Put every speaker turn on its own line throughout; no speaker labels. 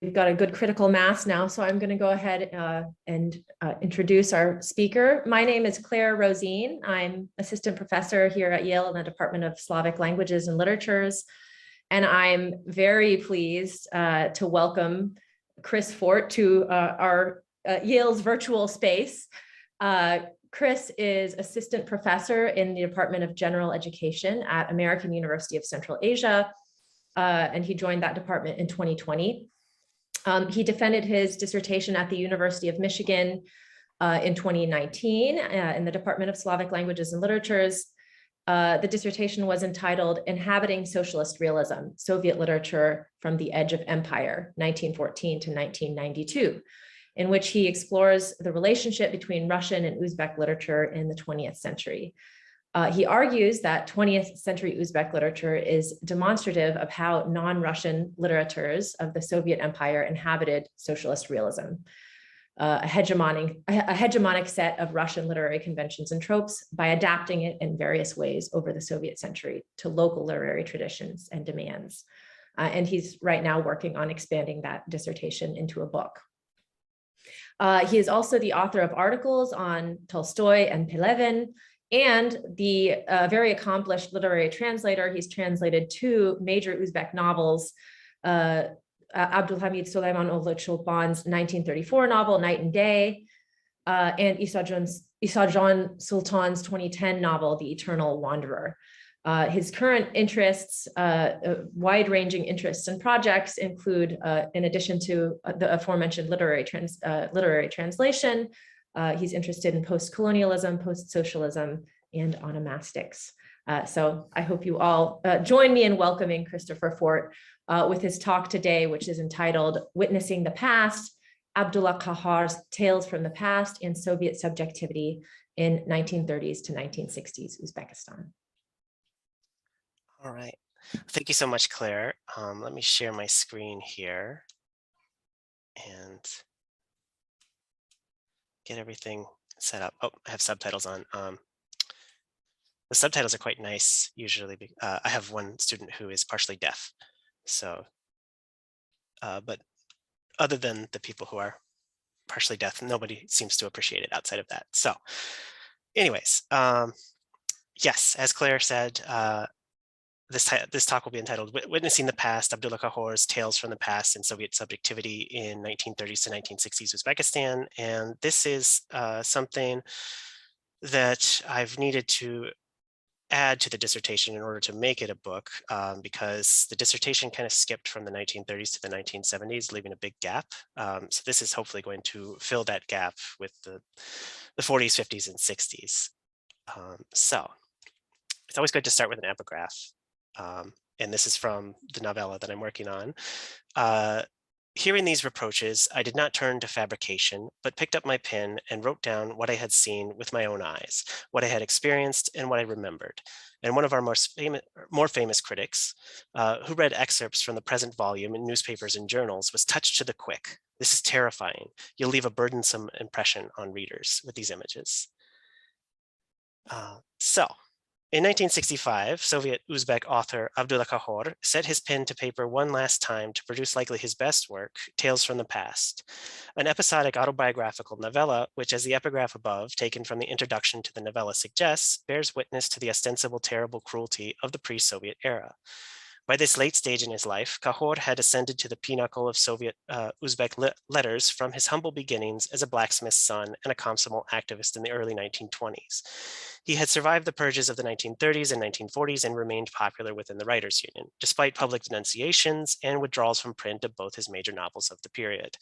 We've got a good critical mass now, so I'm going to go ahead and introduce our speaker. My name is Claire Rosine. I'm assistant professor here at Yale in the Department of Slavic Languages and Literatures, and I'm very pleased to welcome Chris Fort to our Yale's virtual space. Chris is assistant professor in the Department of General Education at American University of Central Asia, and he joined that department in 2020. He defended his dissertation at the University of Michigan in 2019 in the Department of Slavic Languages and Literatures. The dissertation was entitled Inhabiting Socialist Realism, Soviet Literature from the Edge of Empire, 1914 to 1992, in which he explores the relationship between Russian and Uzbek literature in the 20th century. He argues that 20th century Uzbek literature is demonstrative of how non-Russian literatures of the Soviet Empire inhabited socialist realism, a hegemonic set of Russian literary conventions and tropes by adapting it in various ways over the Soviet century to local literary traditions and demands. And he's right now working on expanding that dissertation into a book. He is also the author of articles on Tolstoy and Pelevin, and the very accomplished literary translator. He's translated two major Uzbek novels, Abdulhamid Suleymanovich Chulpan's 1934 novel, Night and Day, and Isajan Sultan's 2010 novel, The Eternal Wanderer. His current interests, wide-ranging interests and projects include, in addition to the aforementioned literary translation, he's interested in post-colonialism, post-socialism, and onomastics. So I hope you all join me in welcoming Christopher Fort with his talk today, which is entitled Witnessing the Past, Abdulla Qahhor's Tales from the Past and Soviet Subjectivity in 1930s to 1960s Uzbekistan.
All right. Thank you so much, Claire. Let me share my screen here and get everything set up. Oh, I have subtitles on. The subtitles are quite nice usually. I have one student who is partially deaf. So, but other than the people who are partially deaf, nobody seems to appreciate it outside of that. So anyways, yes, as Claire said, this talk will be entitled Witnessing the Past, Abdulla Qahhor's Tales from the Past and Soviet Subjectivity in 1930s to 1960s Uzbekistan. And this is something that I've needed to add to the dissertation in order to make it a book, because the dissertation kind of skipped from the 1930s to the 1970s, leaving a big gap. So this is hopefully going to fill that gap with the 40s, 50s, and 60s. So it's always good to start with an epigraph. And this is from the novella that I'm working on. Hearing these reproaches, I did not turn to fabrication, but picked up my pen and wrote down what I had seen with my own eyes, what I had experienced and what I remembered. And one of our more famous critics, who read excerpts from the present volume in newspapers and journals, was touched to the quick. This is terrifying. You'll leave a burdensome impression on readers with these images. In 1965, Soviet Uzbek author Abdulla Qahhor set his pen to paper one last time to produce likely his best work, Tales from the Past, an episodic autobiographical novella, which, as the epigraph above, taken from the introduction to the novella suggests, bears witness to the ostensible terrible cruelty of the pre-Soviet era. By this late stage in his life, Qahhor had ascended to the pinnacle of Soviet Uzbek letters from his humble beginnings as a blacksmith's son and a Komsomol activist in the early 1920s. He had survived the purges of the 1930s and 1940s and remained popular within the Writers' Union, despite public denunciations and withdrawals from print of both his major novels of the period.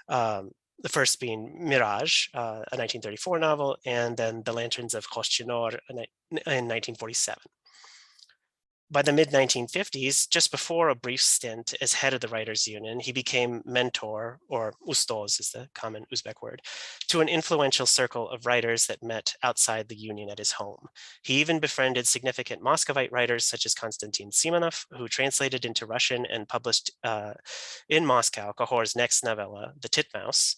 The first being Mirage, a 1934 novel, and then The Lanterns of Khoshchinor in 1947. By the mid-1950s, just before a brief stint as head of the Writers' Union, he became mentor, or ustoz is the common Uzbek word, to an influential circle of writers that met outside the union at his home. He even befriended significant Muscovite writers such as Konstantin Simonov, who translated into Russian and published in Moscow Qahhor's next novella, The Titmouse,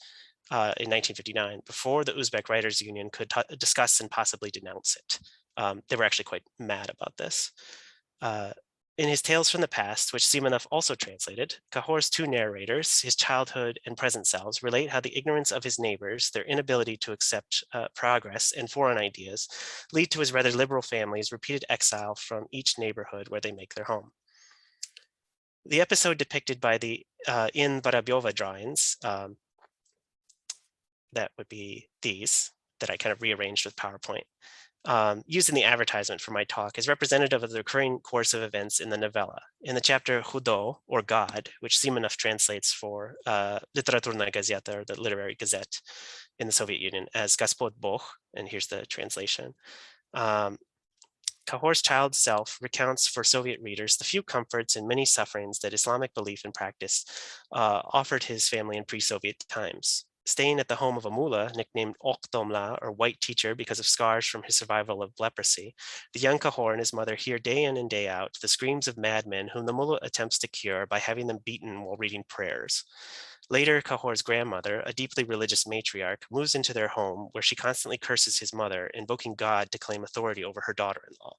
in 1959, before the Uzbek Writers' Union could discuss and possibly denounce it. They were actually quite mad about this. In his Tales from the Past, which Simonov also translated, Qahhor's two narrators, his childhood and present selves, relate how the ignorance of his neighbors, their inability to accept progress and foreign ideas, lead to his rather liberal family's repeated exile from each neighborhood where they make their home. The episode depicted by the in Varabyova drawings, that would be these, that I kind of rearranged with PowerPoint, used in the advertisement for my talk, is representative of the recurring course of events in the novella. In the chapter Hudo, or God, which Simonov translates for Literaturная газета, or the literary gazette in the Soviet Union, as Gospod Bog, and here's the translation. Qahhor's child self recounts for Soviet readers the few comforts and many sufferings that Islamic belief and practice offered his family in pre-Soviet times. Staying at the home of a mullah nicknamed Okdomla, or white teacher, because of scars from his survival of leprosy, the young Qahhor and his mother hear day in and day out the screams of madmen whom the mullah attempts to cure by having them beaten while reading prayers. Later, Qahhor's grandmother, a deeply religious matriarch, moves into their home where she constantly curses his mother, invoking God to claim authority over her daughter-in-law.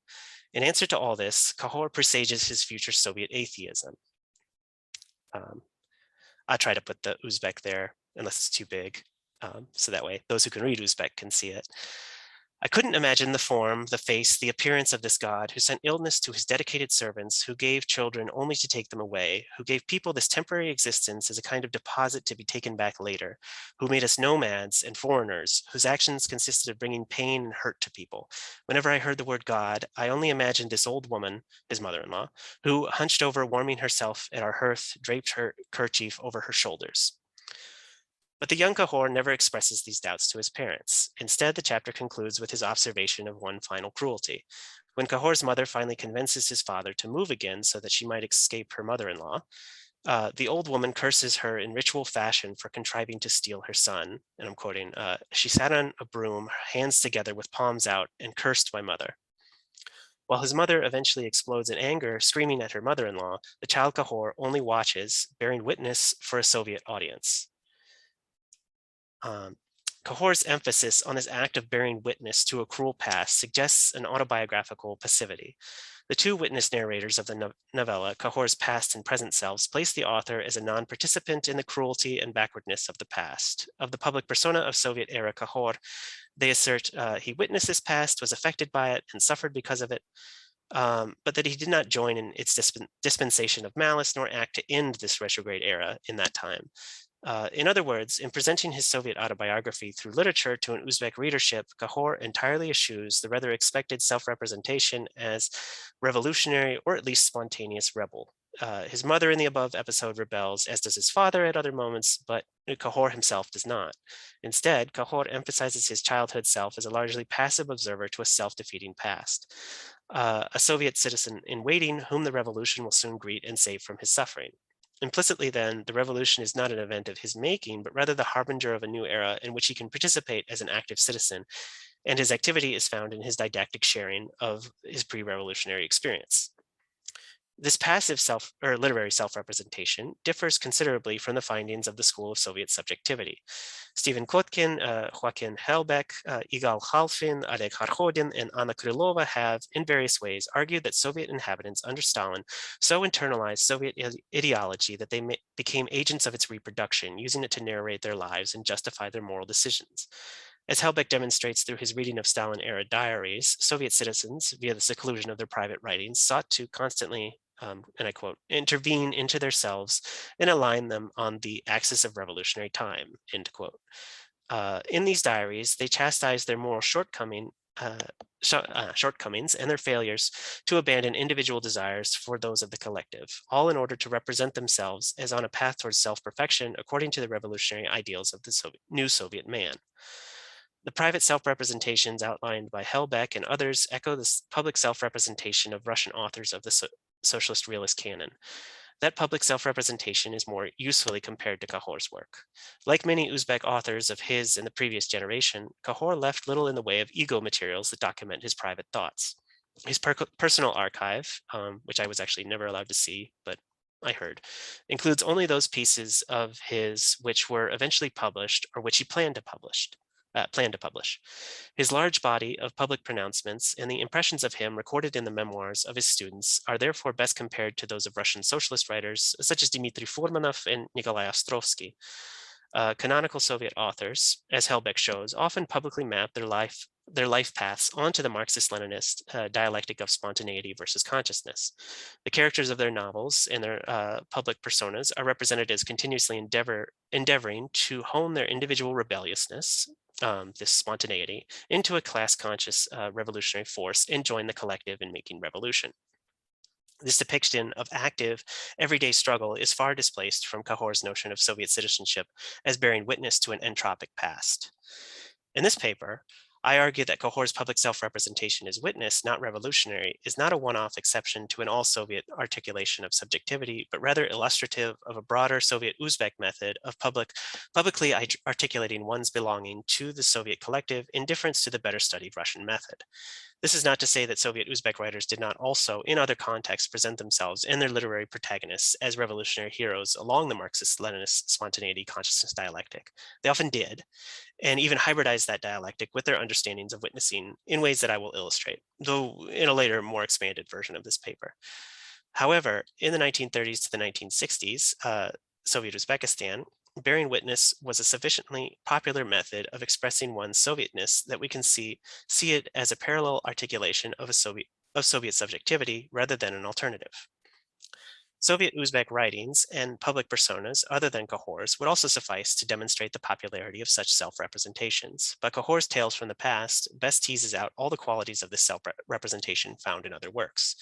In answer to all this, Qahhor presages his future Soviet atheism. I'll try to put the Uzbek there, unless it's too big, so that way those who can read Uzbek can see it. I couldn't imagine the form, the face, the appearance of this God who sent illness to his dedicated servants, who gave children only to take them away, who gave people this temporary existence as a kind of deposit to be taken back later, who made us nomads and foreigners, whose actions consisted of bringing pain and hurt to people. Whenever I heard the word God, I only imagined this old woman, his mother-in-law, who, hunched over warming herself at our hearth, draped her kerchief over her shoulders. But the young Qahhor never expresses these doubts to his parents. Instead, the chapter concludes with his observation of one final cruelty. When Qahhor's mother finally convinces his father to move again so that she might escape her mother-in-law, the old woman curses her in ritual fashion for contriving to steal her son. And I'm quoting, she sat on a broom, hands together with palms out, and cursed my mother. While his mother eventually explodes in anger, screaming at her mother-in-law, the child Qahhor only watches, bearing witness for a Soviet audience. Qahhor's emphasis on his act of bearing witness to a cruel past suggests an autobiographical passivity. The two witness narrators of the novella, Qahhor's past and present selves, place the author as a non-participant in the cruelty and backwardness of the past. Of the public persona of Soviet-era Qahhor, they assert he witnessed this past, was affected by it, and suffered because of it, but that he did not join in its dispensation of malice, nor act to end this retrograde era in that time. In other words, in presenting his Soviet autobiography through literature to an Uzbek readership, Qahhor entirely eschews the rather expected self-representation as revolutionary or at least spontaneous rebel. His mother in the above episode rebels, as does his father at other moments, but Qahhor himself does not. Instead, Qahhor emphasizes his childhood self as a largely passive observer to a self-defeating past, a Soviet citizen in waiting whom the revolution will soon greet and save from his suffering. Implicitly, then, the revolution is not an event of his making, but rather the harbinger of a new era in which he can participate as an active citizen, and his activity is found in his didactic sharing of his pre-revolutionary experience. This passive literary self-representation differs considerably from the findings of the school of Soviet subjectivity. Stephen Kotkin, Joaquin Helbeck, Igal Khalfin, Oleg Kharkhodin, and Anna Krylova have, in various ways, argued that Soviet inhabitants under Stalin so internalized Soviet ideology that they became agents of its reproduction, using it to narrate their lives and justify their moral decisions. As Helbeck demonstrates through his reading of Stalin-era diaries, Soviet citizens, via the seclusion of their private writings, sought to constantly, and I quote, intervene into their selves and align them on the axis of revolutionary time, end quote. In these diaries, they chastised their moral shortcomings and their failures to abandon individual desires for those of the collective, all in order to represent themselves as on a path towards self-perfection according to the revolutionary ideals of the new Soviet man. The private self-representations outlined by Helbeck and others echo the public self-representation of Russian authors of the socialist realist canon. That public self-representation is more usefully compared to Qahhor's work. Like many Uzbek authors of his and the previous generation, Qahhor left little in the way of ego materials that document his private thoughts. His personal archive, which I was actually never allowed to see, but I heard, includes only those pieces of his which were eventually published or which he planned to publish. planned to publish. His large body of public pronouncements and the impressions of him recorded in the memoirs of his students are therefore best compared to those of Russian socialist writers such as Dmitry Furmanov and Nikolai Ostrovsky. Canonical Soviet authors, as Helbeck shows, often publicly map their life paths onto the Marxist-Leninist dialectic of spontaneity versus consciousness. The characters of their novels and their public personas are represented as continuously endeavoring to hone their individual rebelliousness, this spontaneity, into a class-conscious revolutionary force and join the collective in making revolution. This depiction of active, everyday struggle is far displaced from Qahhor's notion of Soviet citizenship as bearing witness to an entropic past. In this paper, I argue that Qahhor's public self-representation as witness, not revolutionary, is not a one-off exception to an all-Soviet articulation of subjectivity, but rather illustrative of a broader Soviet Uzbek method of publicly articulating one's belonging to the Soviet collective in difference to the better studied Russian method. This is not to say that Soviet Uzbek writers did not also, in other contexts, present themselves and their literary protagonists as revolutionary heroes along the Marxist-Leninist spontaneity consciousness dialectic. They often did, and even hybridized that dialectic with their understandings of witnessing in ways that I will illustrate, though in a later, more expanded version of this paper. However, in the 1930s to the 1960s, Soviet Uzbekistan, bearing witness was a sufficiently popular method of expressing one's Sovietness that we can see it as a parallel articulation of Soviet subjectivity rather than an alternative. Soviet Uzbek writings and public personas other than Qahhor's would also suffice to demonstrate the popularity of such self-representations, but Qahhor's Tales from the Past best teases out all the qualities of this self-representation found in other works.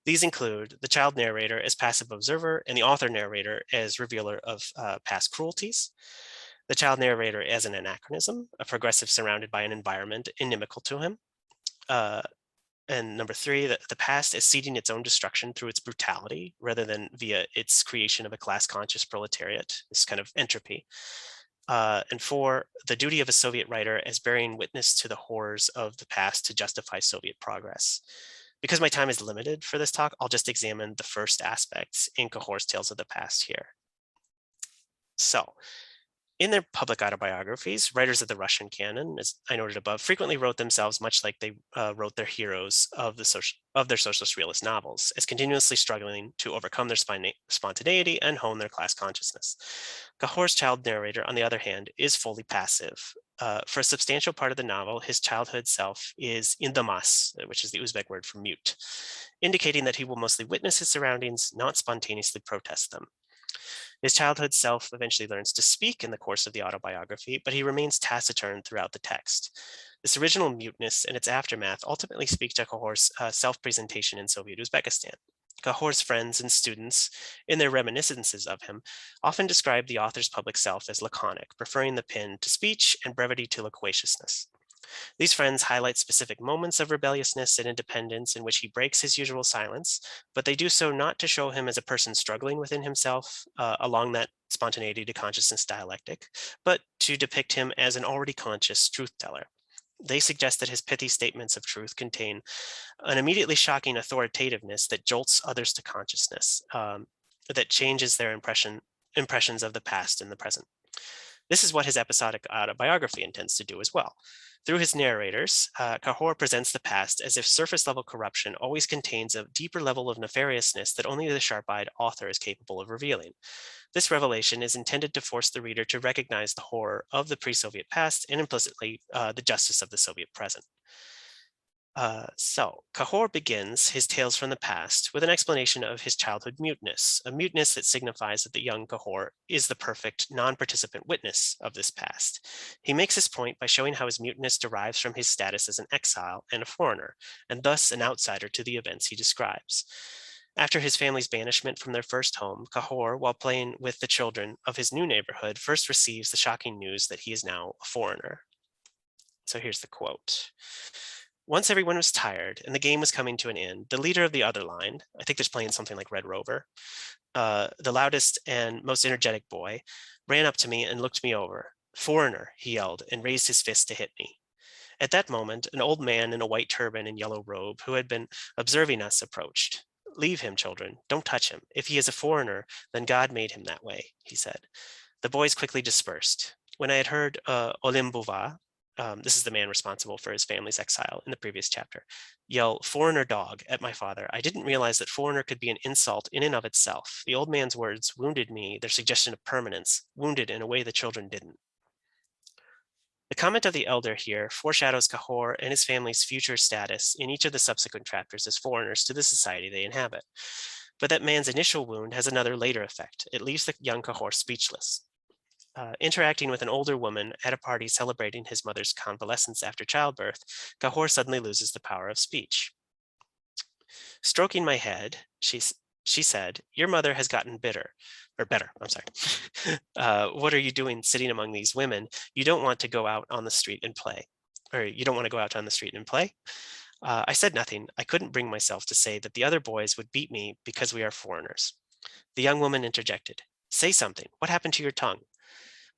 These include the child narrator as passive observer and the author narrator as revealer of past cruelties, the child narrator as an anachronism, a progressive surrounded by an environment inimical to him, and number three, the past is seeding its own destruction through its brutality rather than via its creation of a class-conscious proletariat, this kind of entropy. And four, the duty of a Soviet writer as bearing witness to the horrors of the past to justify Soviet progress. Because my time is limited for this talk, I'll just examine the first aspects in Qahhor's Tales of the Past here. So, in their public autobiographies, writers of the Russian canon, as I noted above, frequently wrote themselves much like they wrote their heroes of their socialist realist novels, as continuously struggling to overcome their spontaneity and hone their class consciousness. Qahhor's child narrator, on the other hand, is fully passive. For a substantial part of the novel, his childhood self is unmasks, which is the Uzbek word for mute, indicating that he will mostly witness his surroundings, not spontaneously protest them. His childhood self eventually learns to speak in the course of the autobiography, but he remains taciturn throughout the text. This original muteness and its aftermath ultimately speak to Qahhor's self-presentation in Soviet Uzbekistan. Qahhor's friends and students, in their reminiscences of him, often describe the author's public self as laconic, preferring the pen to speech and brevity to loquaciousness. These friends highlight specific moments of rebelliousness and independence in which he breaks his usual silence, but they do so not to show him as a person struggling within himself along that spontaneity to consciousness dialectic, but to depict him as an already conscious truth teller. They suggest that his pithy statements of truth contain an immediately shocking authoritativeness that jolts others to consciousness, that changes their impressions of the past and the present. This is what his episodic autobiography intends to do as well. Through his narrators, Qahhor presents the past as if surface-level corruption always contains a deeper level of nefariousness that only the sharp-eyed author is capable of revealing. This revelation is intended to force the reader to recognize the horror of the pre-Soviet past and implicitly the justice of the Soviet present. So Qahhor begins his tales from the past with an explanation of his childhood muteness, a muteness that signifies that the young Qahhor is the perfect non-participant witness of this past. He makes his point by showing how his muteness derives from his status as an exile and a foreigner, and thus an outsider to the events he describes. After his family's banishment from their first home, Qahhor, while playing with the children of his new neighborhood, first receives the shocking news that he is now a foreigner. So here's the quote. Once everyone was tired and the game was coming to an end, the leader of the other line, I think they're playing something like Red Rover, the loudest and most energetic boy, ran up to me and looked me over. "Foreigner," he yelled, and raised his fist to hit me. At that moment, an old man in a white turban and yellow robe who had been observing us approached. "Leave him, children. Don't touch him. If he is a foreigner, then God made him that way," he said. The boys quickly dispersed. When I had heard Olimbuva, this is the man responsible for his family's exile in the previous chapter, yell "foreigner dog" at my father. I didn't realize that foreigner could be an insult in and of itself. The old man's words wounded me, their suggestion of permanence, wounded in a way the children didn't. The comment of the elder here foreshadows Qahhor and his family's future status in each of the subsequent chapters as foreigners to the society they inhabit. But that man's initial wound has another later effect. It leaves the young Qahhor speechless. Interacting with an older woman at a party celebrating his mother's convalescence after childbirth, Qahhor suddenly loses the power of speech. Stroking my head, she said, "Your mother has gotten better, I'm sorry. What are you doing sitting among these women? You don't want to go out on the street and play. Or you don't want to go out on the street and play?" I said nothing. I couldn't bring myself to say that the other boys would beat me because we are foreigners. The young woman interjected, "Say something. What happened to your tongue?"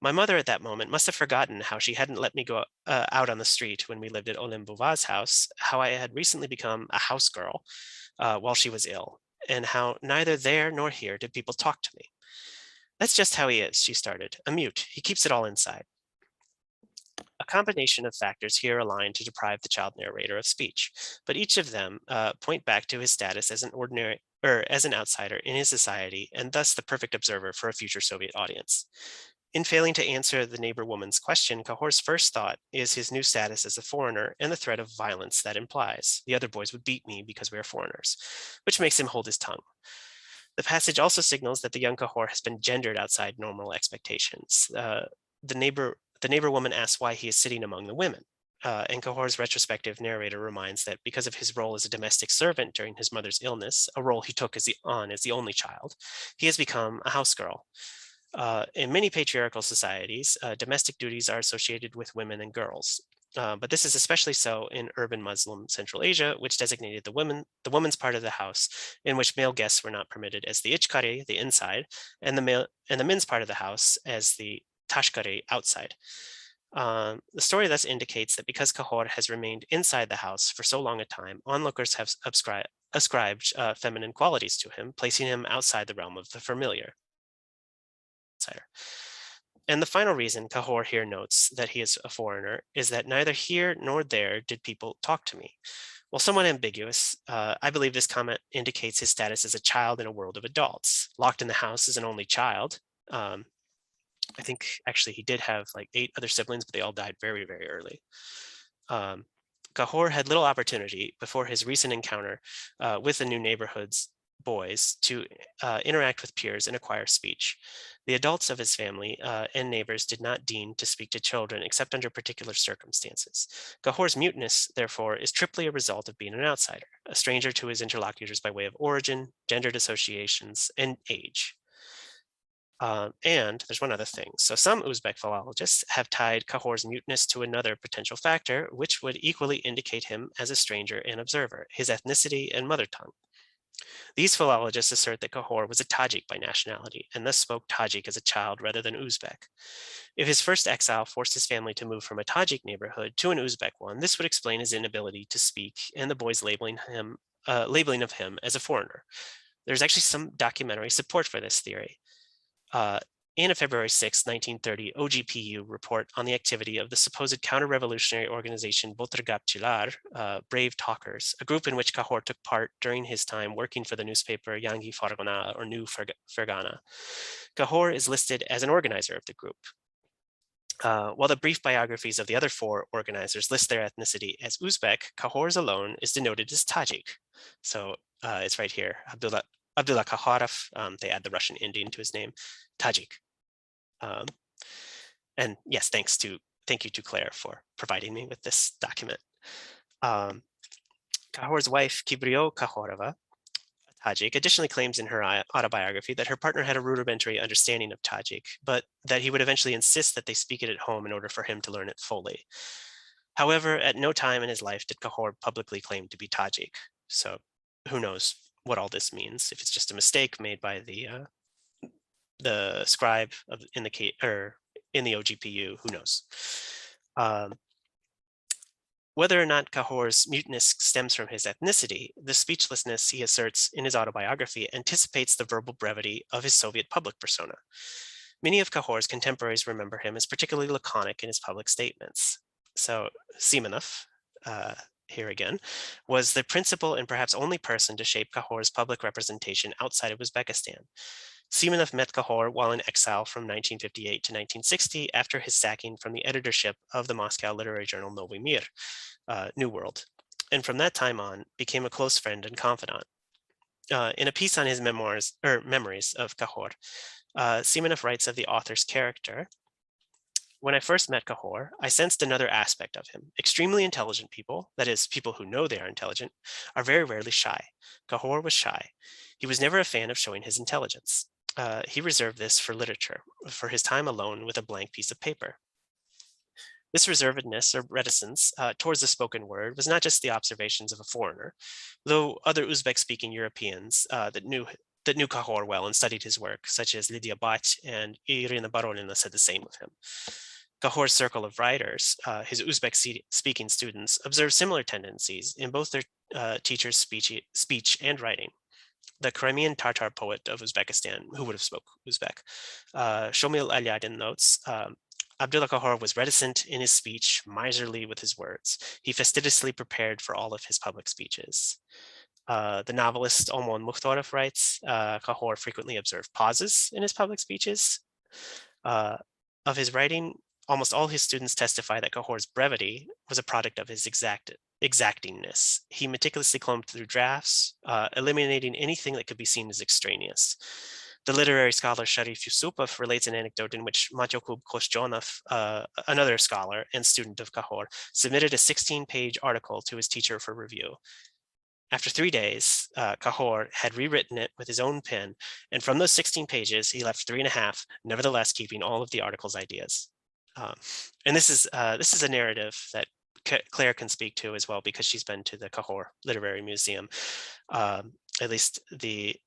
My mother at that moment must have forgotten how she hadn't let me go out on the street when we lived at Olim Bouva's house, how I had recently become a house girl while she was ill, and how neither there nor here did people talk to me. "That's just how he is," she started, "a mute. He keeps it all inside." A combination of factors here align to deprive the child narrator of speech, but each of them point back to his status as an ordinary or as an outsider in his society, and thus the perfect observer for a future Soviet audience. In failing to answer the neighbor woman's question, Qahhor's first thought is his new status as a foreigner and the threat of violence that implies. The other boys would beat me because we are foreigners, which makes him hold his tongue. The passage also signals that the young Qahhor has been gendered outside normal expectations. The neighbor woman asks why he is sitting among the women. And Qahhor's retrospective narrator reminds that because of his role as a domestic servant during his mother's illness, a role he took as the only child, he has become a house girl. In many patriarchal societies, domestic duties are associated with women and girls. But this is especially so in urban Muslim Central Asia, which designated the woman's part of the house, in which male guests were not permitted as the ichkari, the inside, and the men's part of the house as the tashkari, outside. The story thus indicates that because Qahhor has remained inside the house for so long a time, onlookers have ascribed feminine qualities to him, placing him outside the realm of the familiar. And the final reason Qahhor here notes that he is a foreigner is that neither here nor there did people talk to me. While somewhat ambiguous, I believe this comment indicates his status as a child in a world of adults. Locked in the house as an only child. I think actually he did have like 8 other siblings, but they all died very, very early. Qahhor had little opportunity before his recent encounter with the new neighborhood's boys to interact with peers and acquire speech. The adults of his family and neighbors did not deign to speak to children except under particular circumstances. Qahhor's muteness, therefore, is triply a result of being an outsider, a stranger to his interlocutors by way of origin, gendered associations, and age. And there's one other thing. So some Uzbek philologists have tied Qahhor's muteness to another potential factor, which would equally indicate him as a stranger and observer, his ethnicity and mother tongue. These philologists assert that Qahhor was a Tajik by nationality and thus spoke Tajik as a child rather than Uzbek. If his first exile forced his family to move from a Tajik neighborhood to an Uzbek one, this would explain his inability to speak and the boys' labeling of him as a foreigner. There's actually some documentary support for this theory. In a February 6, 1930 OGPU report on the activity of the supposed counter-revolutionary organization Botrgapchilar, Brave Talkers, a group in which Qahhor took part during his time working for the newspaper Yangi Fargana or New Fergana. Qahhor is listed as an organizer of the group. While the brief biographies of the other 4 organizers list their ethnicity as Uzbek, Qahhor's alone is denoted as Tajik. So it's right here, Abdulla Qahhor, they add the Russian Indian to his name, Tajik. And yes, thank you to Claire for providing me with this document. Qahhor's wife, Kibrio Qahhorova, Tajik, additionally claims in her autobiography that her partner had a rudimentary understanding of Tajik, but that he would eventually insist that they speak it at home in order for him to learn it fully. However, at no time in his life did Qahhor publicly claim to be Tajik. So who knows what all this means? If it's just a mistake made by the scribe in the OGPU, who knows? Whether or not Qahhor's muteness stems from his ethnicity, the speechlessness he asserts in his autobiography anticipates the verbal brevity of his Soviet public persona. Many of Qahhor's contemporaries remember him as particularly laconic in his public statements. So Simonov, here again, was the principal and perhaps only person to shape Qahhor's public representation outside of Uzbekistan. Simonov met Qahhor while in exile from 1958 to 1960 after his sacking from the editorship of the Moscow literary journal Novy Mir, New World, and from that time on became a close friend and confidant. In a piece on his memoirs or memories of Qahhor, Simonov writes of the author's character. When I first met Qahhor, I sensed another aspect of him. Extremely intelligent people, that is, people who know they are intelligent, are very rarely shy. Qahhor was shy. He was never a fan of showing his intelligence. He reserved this for literature, for his time alone with a blank piece of paper. This reservedness or reticence towards the spoken word was not just the observations of a foreigner, though other Uzbek-speaking Europeans that knew Qahhor well and studied his work, such as Lydia Bach and Irina Baronina, said the same of him. Qahhor's circle of writers, his Uzbek-speaking students, observed similar tendencies in both their teachers' speech and writing. The Crimean Tatar poet of Uzbekistan, who would have spoke Uzbek, Shomil Alyadin notes, Abdulla Qahhor was reticent in his speech, miserly with his words. He fastidiously prepared for all of his public speeches. The novelist Omon Mukhtarov writes, Qahhor frequently observed pauses in his public speeches. Of his writing, almost all his students testify that Qahhor's brevity was a product of his exactingness. He meticulously combed through drafts, eliminating anything that could be seen as extraneous. The literary scholar Sharif Yusupov relates an anecdote in which Matyokub Koshjonov, another scholar and student of Qahhor, submitted a 16-page article to his teacher for review. After 3 days, Qahhor had rewritten it with his own pen, and from those 16 pages, he left 3.5, nevertheless keeping all of the article's ideas. And this is a narrative that Claire can speak to as well, because she's been to the Qahhor Literary Museum. At least the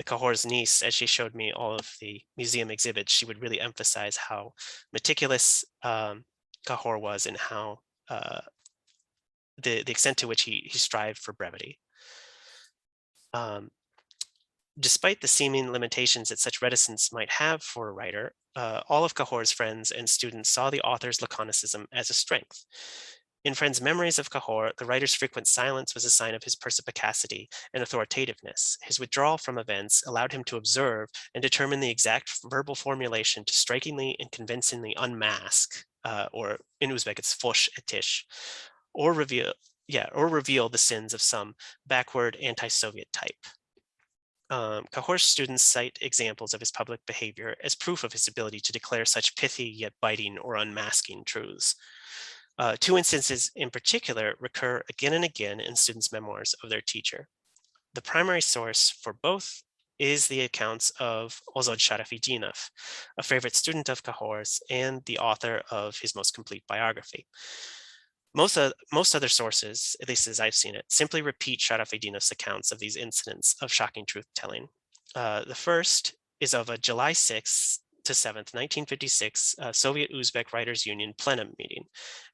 Qahhor's niece, as she showed me all of the museum exhibits, she would really emphasize how meticulous Qahhor was and how the extent to which he strived for brevity. Despite the seeming limitations that such reticence might have for a writer, all of Qahhor's friends and students saw the author's laconicism as a strength. In friends' memories of Qahhor, the writer's frequent silence was a sign of his perspicacity and authoritativeness. His withdrawal from events allowed him to observe and determine the exact verbal formulation to strikingly and convincingly unmask, or in Uzbek it's fosh etish, or reveal the sins of some backward anti-Soviet type. Qahhor's students cite examples of his public behavior as proof of his ability to declare such pithy yet biting or unmasking truths. 2 instances in particular recur again and again in students' memoirs of their teacher. The primary source for both is the accounts of Ozod Sharafidinov, a favorite student of Qahhor's and the author of his most complete biography. Most other sources, at least as I've seen it, simply repeat Sharafidinov's accounts of these incidents of shocking truth-telling. The first is of a July 6th to 7th, 1956 Soviet Uzbek Writers' Union plenum meeting.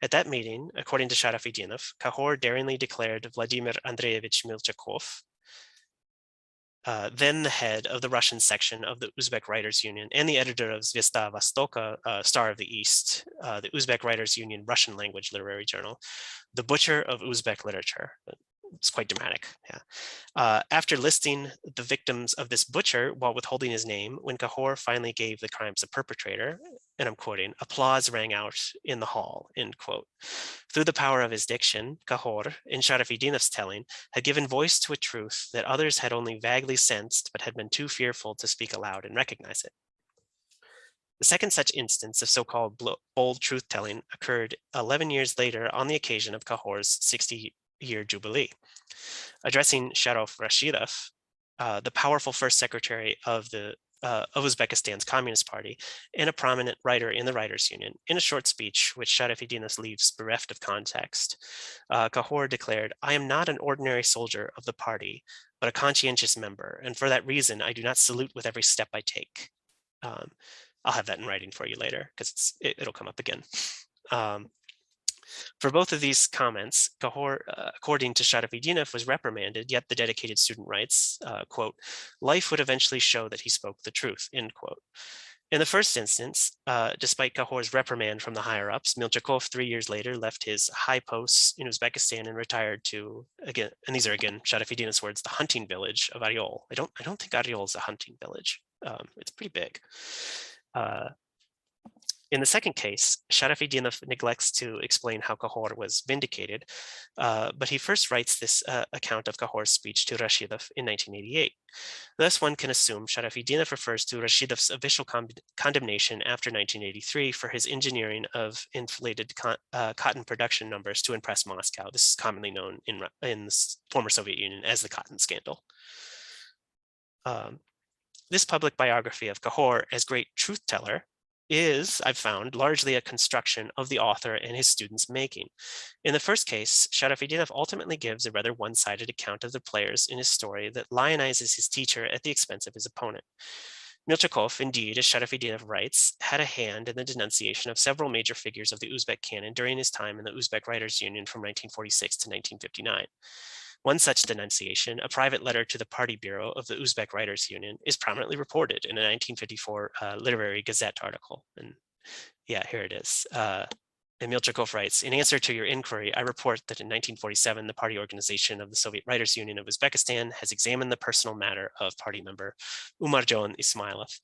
At that meeting, according to Sharafidinov, Qahhor daringly declared Vladimir Andreevich Milchakov, then the head of the Russian section of the Uzbek Writers' Union and the editor of Zvezda Vostoka, Star of the East, the Uzbek Writers' Union Russian language literary journal, the butcher of Uzbek literature. It's quite dramatic, yeah. After listing the victims of this butcher while withholding his name, when Qahhor finally gave the crimes a perpetrator, and I'm quoting, applause rang out in the hall, end quote. Through the power of his diction, Qahhor, in Sharafidinov's telling, had given voice to a truth that others had only vaguely sensed but had been too fearful to speak aloud and recognize it. The second such instance of so-called bold truth-telling occurred 11 years later on the occasion of Qahhor's 60-year jubilee. Addressing Sharof Rashidov, the powerful first secretary of Uzbekistan's Communist Party and a prominent writer in the Writers' Union, in a short speech which Sharafidinov leaves bereft of context, Qahhor declared, "I am not an ordinary soldier of the party, but a conscientious member, and for that reason I do not salute with every step I take." I'll have that in writing for you later, because it'll come up again. For both of these comments, Qahhor, according to Sharafidinov, was reprimanded, yet the dedicated student writes, quote, "Life would eventually show that he spoke the truth," end quote. In the first instance, despite Qahhor's reprimand from the higher-ups, Milchakov 3 years later left his high posts in Uzbekistan and retired to, again, and these are again Sharafidin's words, the hunting village of Aryol. I don't think Aryol is a hunting village. It's pretty big. In the second case, Sharafidinov neglects to explain how Qahhor was vindicated, but he first writes this account of Qahhor's speech to Rashidov in 1988. Thus, one can assume Sharafidinov refers to Rashidov's official condemnation after 1983 for his engineering of inflated cotton production numbers to impress Moscow. This is commonly known in the former Soviet Union as the cotton scandal. This public biography of Qahhor as great truth teller is, I've found, largely a construction of the author and his students' making. In the first case, Sharafidinov ultimately gives a rather one-sided account of the players in his story that lionizes his teacher at the expense of his opponent. Milchakov, indeed, as Sharafidinov writes, had a hand in the denunciation of several major figures of the Uzbek canon during his time in the Uzbek Writers' Union from 1946 to 1959. One such denunciation, a private letter to the party bureau of the Uzbek Writers' Union, is prominently reported in a 1954 Literary Gazette article. And yeah, here it is. And Milchakov writes, in answer to your inquiry, I report that in 1947, the party organization of the Soviet Writers' Union of Uzbekistan has examined the personal matter of party member Umarjon Ismailov.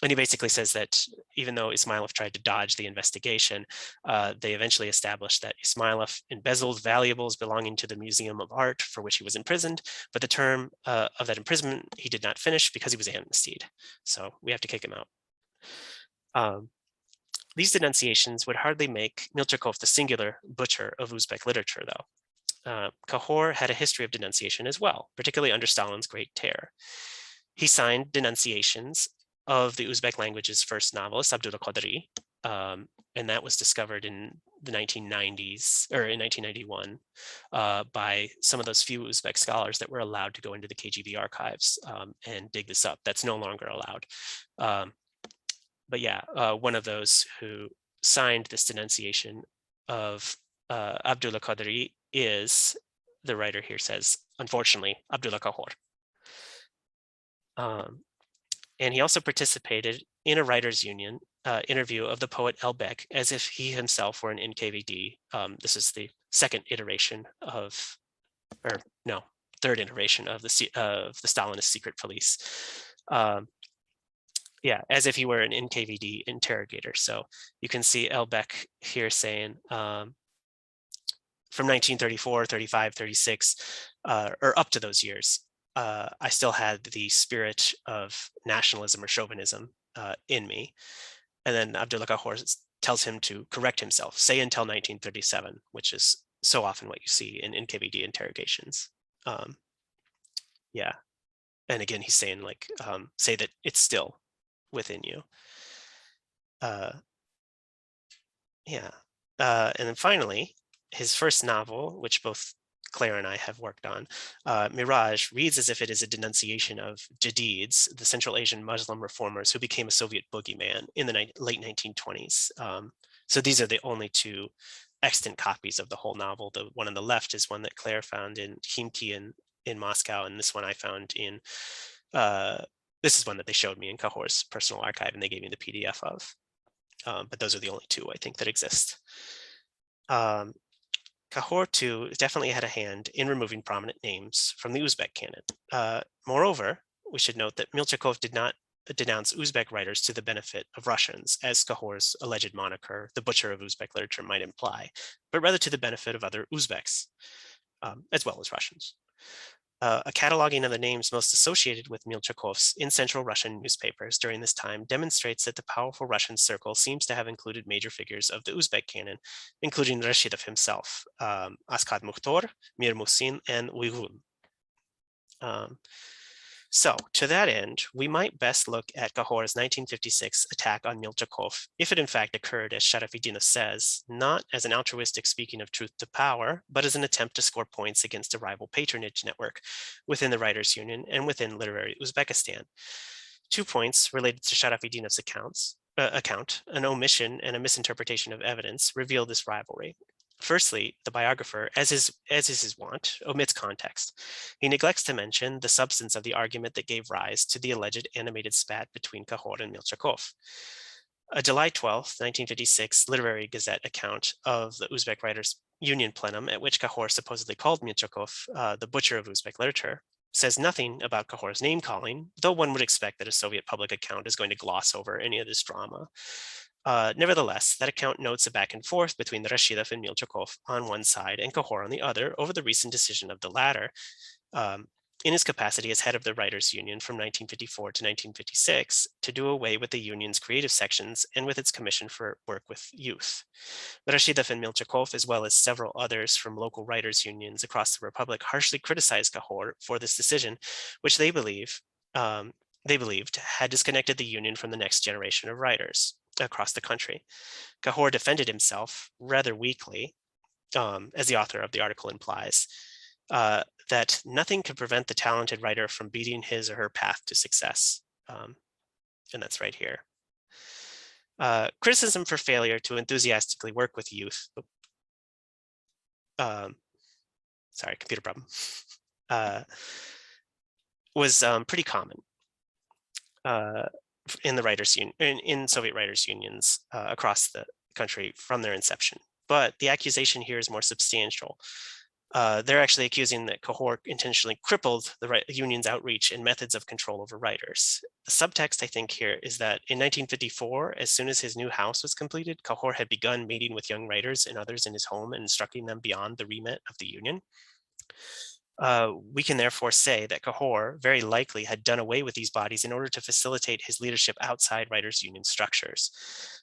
And he basically says that even though Ismailov tried to dodge the investigation, they eventually established that Ismailov embezzled valuables belonging to the Museum of Art for which he was imprisoned, but the term of that imprisonment he did not finish because he was amnestied. So we have to kick him out. These denunciations would hardly make Milchakov the singular butcher of Uzbek literature, though. Qahhor had a history of denunciation as well, particularly under Stalin's Great Terror. He signed denunciations of the Uzbek language's first novelist, Abdulla Qahhor, and that was discovered in the 1990s, or in 1991, by some of those few Uzbek scholars that were allowed to go into the KGB archives and dig this up. That's no longer allowed. But yeah, one of those who signed this denunciation of Abdulla Qahhor is, the writer here says, unfortunately, Abdulla Qahhor. And he also participated in a writers' union interview of the poet Elbek as if he himself were an NKVD. This is the second iteration of, or no, third iteration of the Stalinist secret police. Yeah, as if he were an NKVD interrogator. So you can see Elbek here saying from 1934, 35, 36, or up to those years, I still had the spirit of nationalism or chauvinism in me. And then Abdulla Qahhor tells him to correct himself, say until 1937, which is so often what you see in NKVD interrogations. Yeah, and again, he's saying like, say that it's still within you. Yeah, and then finally, his first novel, which both Claire and I have worked on, Mirage, reads as if it is a denunciation of Jadids, the Central Asian Muslim reformers who became a Soviet boogeyman in the late 1920s. So these are the only two extant copies of the whole novel. The one on the left is one that Claire found in Khimki in Moscow, and this one I found in, this is one that they showed me in Qahhor's personal archive, and they gave me the PDF of. But those are the only two I think that exist. Qahhor too definitely had a hand in removing prominent names from the Uzbek canon. Moreover, we should note that Milchakov did not denounce Uzbek writers to the benefit of Russians, as Qahhor's alleged moniker, the butcher of Uzbek literature, might imply, but rather to the benefit of other Uzbeks, as well as Russians. A cataloging of the names most associated with Milchakov's in Central Russian newspapers during this time demonstrates that the powerful Russian circle seems to have included major figures of the Uzbek canon, including Rashidov himself, Askad Mukhtor, Mir Musin, and Uyghur. So to that end, we might best look at Qahhor's 1956 attack on Milchakov, if it in fact occurred, as Sharafidinov says, not as an altruistic speaking of truth to power, but as an attempt to score points against a rival patronage network within the Writers' Union and within literary Uzbekistan. 2 points related to Sharafidinov's account, an omission and a misinterpretation of evidence reveal this rivalry. Firstly, the biographer, as is his wont, omits context. He neglects to mention the substance of the argument that gave rise to the alleged animated spat between Qahhor and Milchakov. A July 12th, 1956 Literary Gazette account of the Uzbek Writers' Union plenum, at which Qahhor supposedly called Milchakov the butcher of Uzbek literature, says nothing about Qahhor's name calling, though one would expect that a Soviet public account is going to gloss over any of this drama. Nevertheless, that account notes a back and forth between Rashidov and Milchakov on one side and Qahhor on the other over the recent decision of the latter, in his capacity as head of the Writers' Union from 1954 to 1956, to do away with the union's creative sections and with its commission for work with youth. Rashidov and Milchakov, as well as several others from local writers' unions across the Republic, harshly criticized Qahhor for this decision, which they believed had disconnected the union from the next generation of writers across the country. Qahhor defended himself rather weakly, as the author of the article implies, that nothing could prevent the talented writer from beating his or her path to success. And that's right here. Criticism for failure to enthusiastically work with youth. Sorry, computer problem. Was pretty common in the writers' union, in Soviet writers' unions across the country from their inception. But the accusation here is more substantial. They're actually accusing that Qahhor intentionally crippled the union's outreach and methods of control over writers. The subtext, I think, here is that in 1954, as soon as his new house was completed, Qahhor had begun meeting with young writers and others in his home and instructing them beyond the remit of the union. We can therefore say that Qahhor very likely had done away with these bodies in order to facilitate his leadership outside writers' union structures.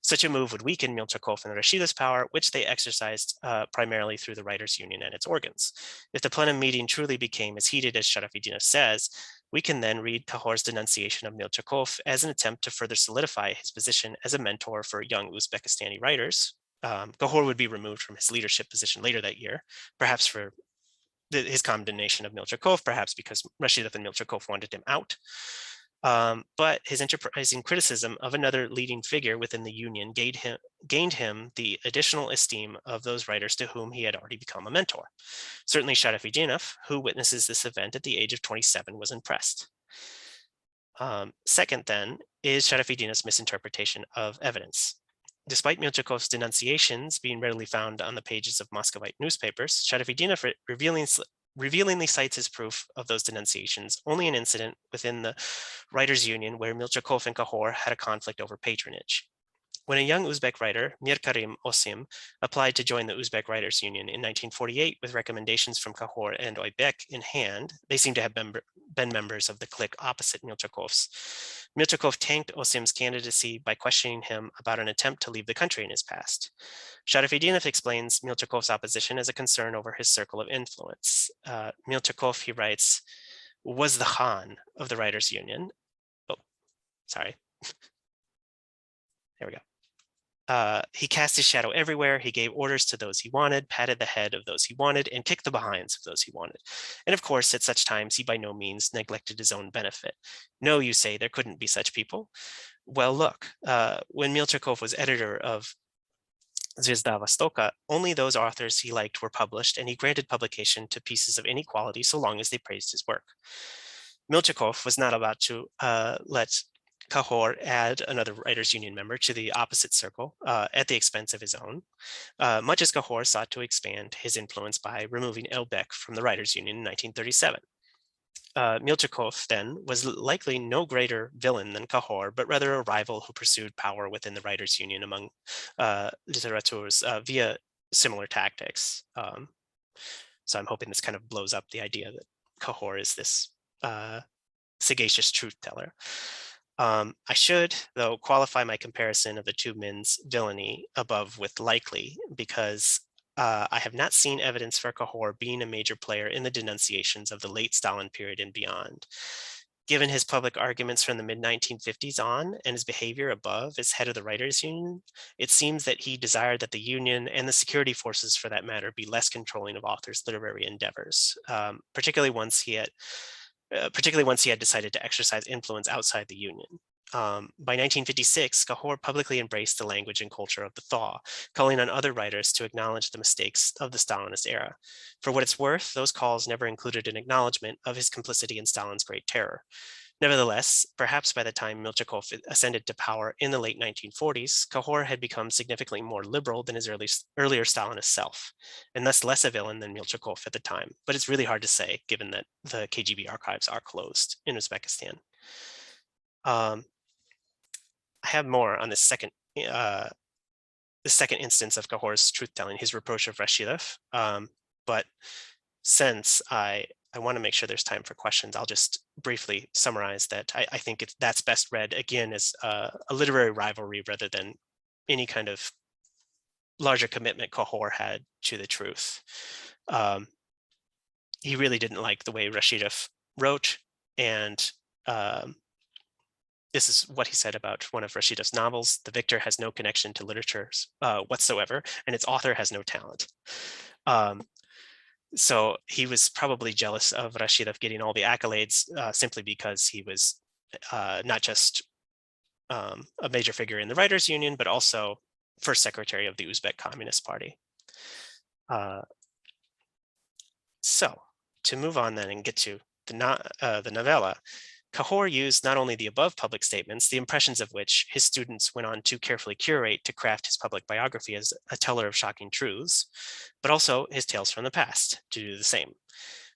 Such a move would weaken Milchakov and Rashidov's power, which they exercised primarily through the writers' union and its organs. If the plenum meeting truly became as heated as Sharafidinov says, we can then read Qahhor's denunciation of Milchakov as an attempt to further solidify his position as a mentor for young Uzbekistani writers. Qahhor would be removed from his leadership position later that year, perhaps for his condemnation of Milchakov, perhaps because Rashidov and Milchakov wanted him out. But his enterprising criticism of another leading figure within the union gained him the additional esteem of those writers to whom he had already become a mentor. Certainly Sharafidinov, who witnesses this event at the age of 27, was impressed. Second, then, is Sharafidinov's misinterpretation of evidence. Despite Milchakov's denunciations being readily found on the pages of Muscovite newspapers, Sharafidinov revealingly cites his proof of those denunciations only an incident within the Writers' Union where Milchakov and Qahhor had a conflict over patronage. When a young Uzbek writer, Mirkarim Osim, applied to join the Uzbek Writers' Union in 1948 with recommendations from Qahhor and Oybek in hand, they seem to have been members of the clique opposite Milchakov's. Milchakov tanked Osim's candidacy by questioning him about an attempt to leave the country in his past. Sharafidinov explains Milchakov's opposition as a concern over his circle of influence. Milchakov, he writes, was the Khan of the Writers' Union. Oh, sorry. There we go. He cast his shadow everywhere. He gave orders to those he wanted, patted the head of those he wanted, and kicked the behinds of those he wanted. And of course, at such times, he by no means neglected his own benefit. No, you say, there couldn't be such people. Well, look, when Milchakov was editor of Zvezda Vostoka, only those authors he liked were published, and he granted publication to pieces of any quality so long as they praised his work. Milchakov was not about to let Qahhor add another writers' union member to the opposite circle at the expense of his own, much as Qahhor sought to expand his influence by removing Elbek from the writers' union in 1937. Milchakov, then, was likely no greater villain than Qahhor, but rather a rival who pursued power within the writers' union among literateurs via similar tactics. So I'm hoping this kind of blows up the idea that Qahhor is this sagacious truth teller. I should, though, qualify my comparison of the two men's villainy above with likely, because I have not seen evidence for Qahhor being a major player in the denunciations of the late Stalin period and beyond. Given his public arguments from the mid-1950s on and his behavior above as head of the Writers' Union, it seems that he desired that the union and the security forces, for that matter, be less controlling of authors' literary endeavors, particularly once he had decided to exercise influence outside the union. By 1956, Qahhor publicly embraced the language and culture of the thaw, calling on other writers to acknowledge the mistakes of the Stalinist era. For what it's worth, those calls never included an acknowledgement of his complicity in Stalin's Great Terror. Nevertheless, perhaps by the time Milchakov ascended to power in the late 1940s, Qahhor had become significantly more liberal than his earlier Stalinist self, and thus less a villain than Milchakov at the time. But it's really hard to say, given that the KGB archives are closed in Uzbekistan. I have more on the second instance of Qahhor's truth-telling, his reproach of Rashidov. But since I want to make sure there's time for questions, I'll just briefly summarize that I think that's best read again as a literary rivalry rather than any kind of larger commitment Qahhor had to the truth. He really didn't like the way Rashidov wrote, and this is what he said about one of Rashidov's novels: "The victor has no connection to literature whatsoever, and its author has no talent." So he was probably jealous of Rashidov getting all the accolades simply because he was not just a major figure in the Writers' Union, but also first secretary of the Uzbek Communist Party. So to move on then and get to the novella, Qahhor used not only the above public statements, the impressions of which his students went on to carefully curate to craft his public biography as a teller of shocking truths, but also his tales from the past to do the same.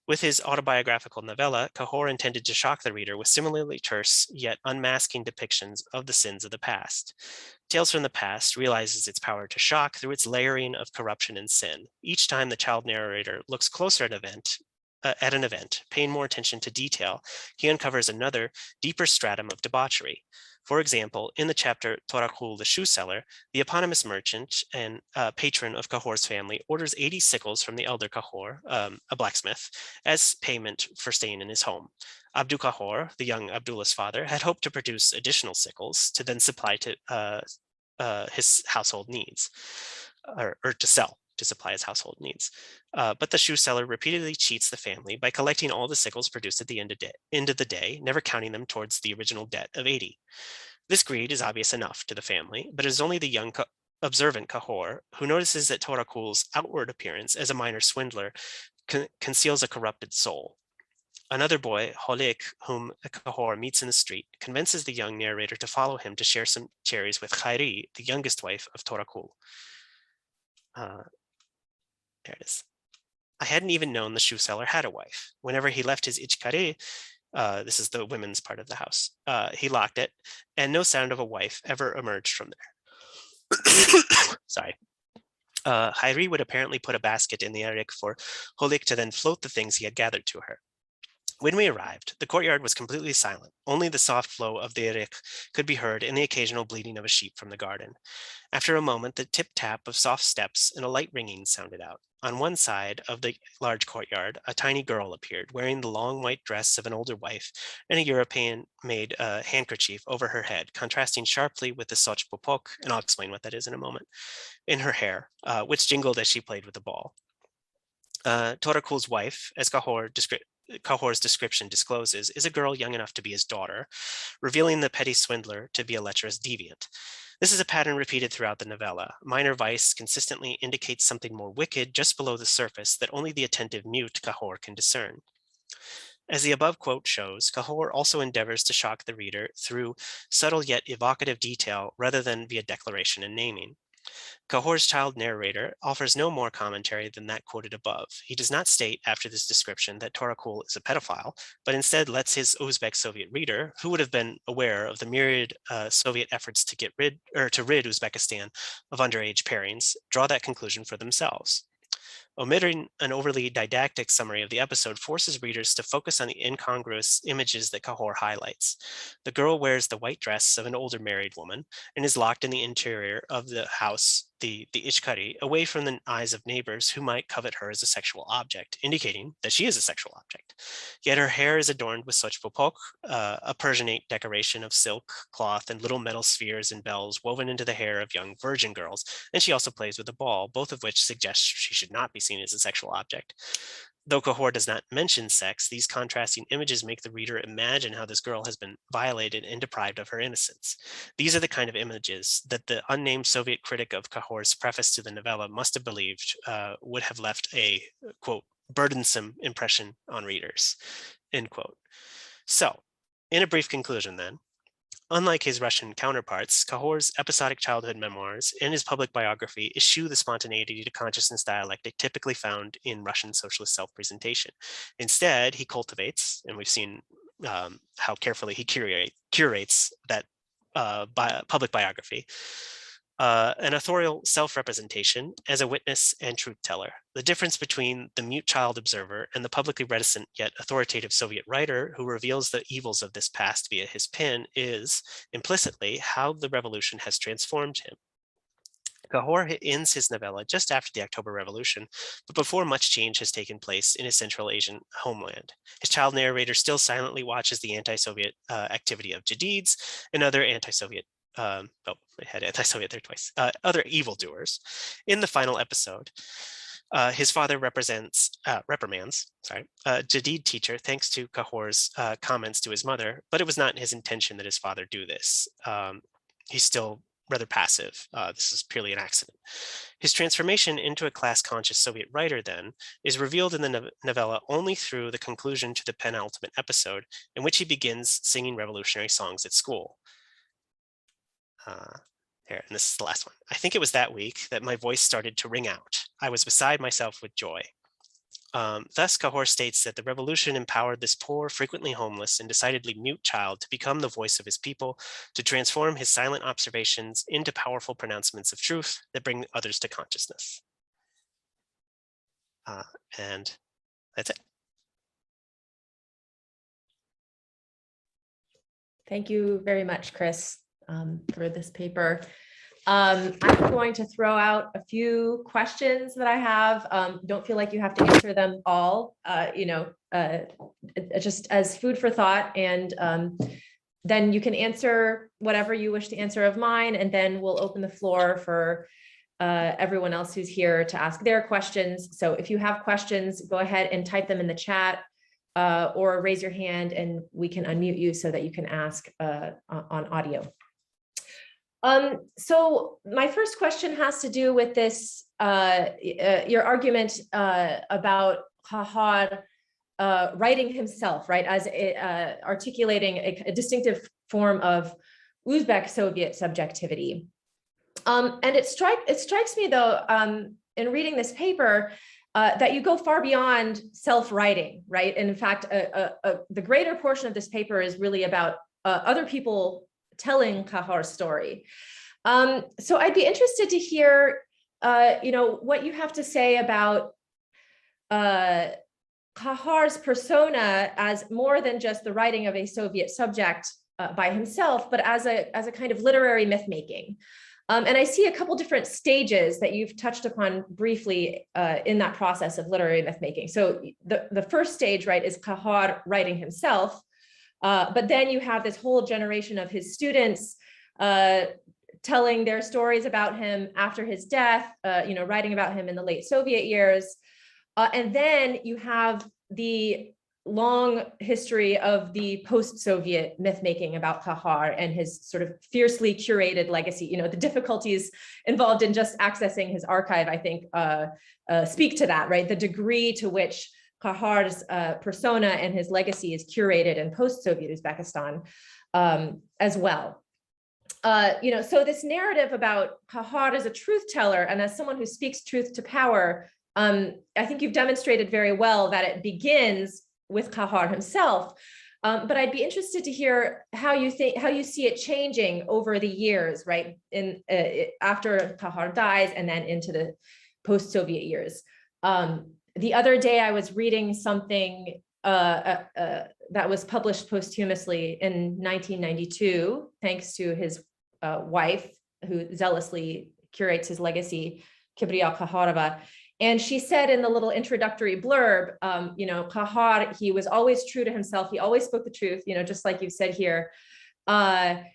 With his autobiographical novella, Qahhor intended to shock the reader with similarly terse yet unmasking depictions of the sins of the past. Tales from the Past realizes its power to shock through its layering of corruption and sin. Each time the child narrator looks closer at an event, paying more attention to detail, he uncovers another, deeper stratum of debauchery. For example, in the chapter Torakul the shoe seller, the eponymous merchant and patron of Qahhor's family orders 80 sickles from the elder Qahhor, a blacksmith, as payment for staying in his home. Abdulla Qahhor, the young Abdullah's father, had hoped to produce additional sickles to then supply to his household needs, or to sell to supply his household needs. But the shoe seller repeatedly cheats the family by collecting all the sickles produced at the end of the day, never counting them towards the original debt of 80. This greed is obvious enough to the family, but it is only the young observant Qahhor who notices that Torakul's outward appearance as a minor swindler conceals a corrupted soul. Another boy, Holik, whom Qahhor meets in the street, convinces the young narrator to follow him to share some cherries with Khairi, the youngest wife of Torakul. There it is. I hadn't even known the shoe seller had a wife. Whenever he left his ichkare, this is the women's part of the house, he locked it, and no sound of a wife ever emerged from there. Sorry. Khairi would apparently put a basket in the erik for Holik to then float the things he had gathered to her. When we arrived, the courtyard was completely silent. Only the soft flow of the erik could be heard and the occasional bleating of a sheep from the garden. After a moment, the tip-tap of soft steps and a light ringing sounded out. On one side of the large courtyard, a tiny girl appeared, wearing the long white dress of an older wife and a European-made handkerchief over her head, contrasting sharply with the sochpopok, and I'll explain what that is in a moment, in her hair, which jingled as she played with the ball. Torakul's wife, as Qahhor's description discloses, is a girl young enough to be his daughter, revealing the petty swindler to be a lecherous deviant. This is a pattern repeated throughout the novella. Minor vice consistently indicates something more wicked just below the surface that only the attentive mute Qahhor can discern. As the above quote shows, Qahhor also endeavors to shock the reader through subtle yet evocative detail rather than via declaration and naming. Qahhor's child narrator offers no more commentary than that quoted above. He does not state after this description that Torakul is a pedophile, but instead lets his Uzbek Soviet reader, who would have been aware of the myriad Soviet efforts to rid Uzbekistan of underage pairings, draw that conclusion for themselves. Omitting an overly didactic summary of the episode forces readers to focus on the incongruous images that Qahhor highlights. The girl wears the white dress of an older married woman and is locked in the interior of the house, the ichkari, away from the eyes of neighbors who might covet her as a sexual object, indicating that she is a sexual object. Yet her hair is adorned with sochpopok, a Persianate decoration of silk, cloth, and little metal spheres and bells woven into the hair of young virgin girls, and she also plays with a ball, both of which suggest she should not be seen as a sexual object. Though Qahhor does not mention sex, these contrasting images make the reader imagine how this girl has been violated and deprived of her innocence. These are the kind of images that the unnamed Soviet critic of Qahhor's preface to the novella must have believed would have left a, quote, burdensome impression on readers, end quote. So, in a brief conclusion then, unlike his Russian counterparts, Qahhor's episodic childhood memoirs and his public biography eschew the spontaneity to consciousness dialectic typically found in Russian socialist self-presentation. Instead, he cultivates, and we've seen how carefully he curates that public biography, an authorial self-representation as a witness and truth teller. The difference between the mute child observer and the publicly reticent yet authoritative Soviet writer who reveals the evils of this past via his pen is, implicitly, how the revolution has transformed him. Qahhor ends his novella just after the October Revolution, but before much change has taken place in his Central Asian homeland. His child narrator still silently watches the anti-Soviet activity of Jadids and other anti-Soviet I had anti-Soviet there twice, other evildoers. In the final episode, his father reprimands a Jadid teacher thanks to Qahhor's comments to his mother, but it was not his intention that his father do this. He's still rather passive. This is purely an accident. His transformation into a class-conscious Soviet writer, then, is revealed in the novella only through the conclusion to the penultimate episode, in which he begins singing revolutionary songs at school. Here, and this is the last one. I think it was that week that my voice started to ring out. I was beside myself with joy. Thus, Qahhor states that the revolution empowered this poor, frequently homeless, and decidedly mute child to become the voice of his people, to transform his silent observations into powerful pronouncements of truth that bring others to consciousness. And that's it.
Thank you very much, Chris, for this paper. I'm going to throw out a few questions that I have. Don't feel like you have to answer them all, just as food for thought. And then you can answer whatever you wish to answer of mine, and then we'll open the floor for everyone else who's here to ask their questions. So if you have questions, go ahead and type them in the chat or raise your hand and we can unmute you so that you can ask on audio. So my first question has to do with this, your argument about Qahhor writing himself, right, as articulating a distinctive form of Uzbek Soviet subjectivity. And it strikes me, though, in reading this paper, that you go far beyond self-writing, right? And in fact, the greater portion of this paper is really about other people telling Qahhor's story. So I'd be interested to hear, what you have to say about Qahhor's persona as more than just the writing of a Soviet subject by himself, but as a kind of literary myth-making. And I see a couple different stages that you've touched upon briefly in that process of literary myth-making. So the first stage, right, is Qahhor writing himself. But then you have this whole generation of his students telling their stories about him after his death, writing about him in the late Soviet years. And then you have the long history of the post-Soviet myth-making about Qahhor and his sort of fiercely curated legacy. The difficulties involved in just accessing his archive, I think, speak to that, right? The degree to which Qahhor's persona and his legacy is curated in post-Soviet Uzbekistan as well. So this narrative about Qahhor as a truth teller and as someone who speaks truth to power, I think you've demonstrated very well that it begins with Qahhor himself. But I'd be interested to hear how you see it changing over the years, right? After Qahhor dies and then into the post-Soviet years. The other day, I was reading something that was published posthumously in 1992, thanks to his wife, who zealously curates his legacy, Kibriya Qahhorova. And she said in the little introductory blurb, Qahhor, he was always true to himself. He always spoke the truth, just like you said here. And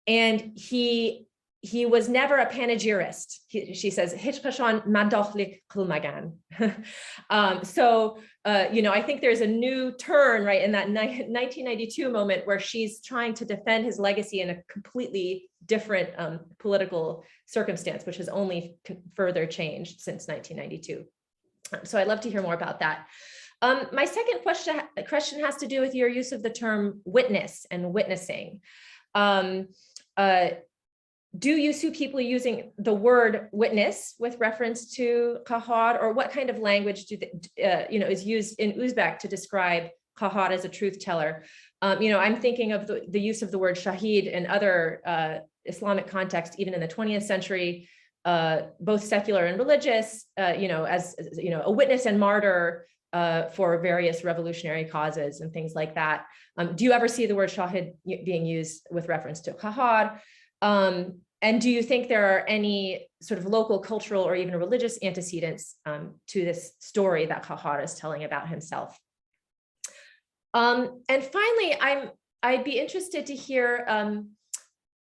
he he was never a panegyrist. She says, "Hiç qachon madohlik qilmagan." So, I think there's a new turn, right, in that 1992 moment where she's trying to defend his legacy in a completely different political circumstance, which has only further changed since 1992. So I'd love to hear more about that. My second question has to do with your use of the term witness and witnessing. Do you see people using the word witness with reference to Qahhor, or what kind of language is used in Uzbek to describe Qahhor as a truth teller? I'm thinking of the use of the word shahid in other Islamic contexts, even in the 20th century, both secular and religious, as a witness and martyr for various revolutionary causes and things like that. Do you ever see the word shahid being used with reference to Qahhor? And do you think there are any sort of local cultural or even religious antecedents to this story that Qahhor is telling about himself? And finally, I'd be interested to hear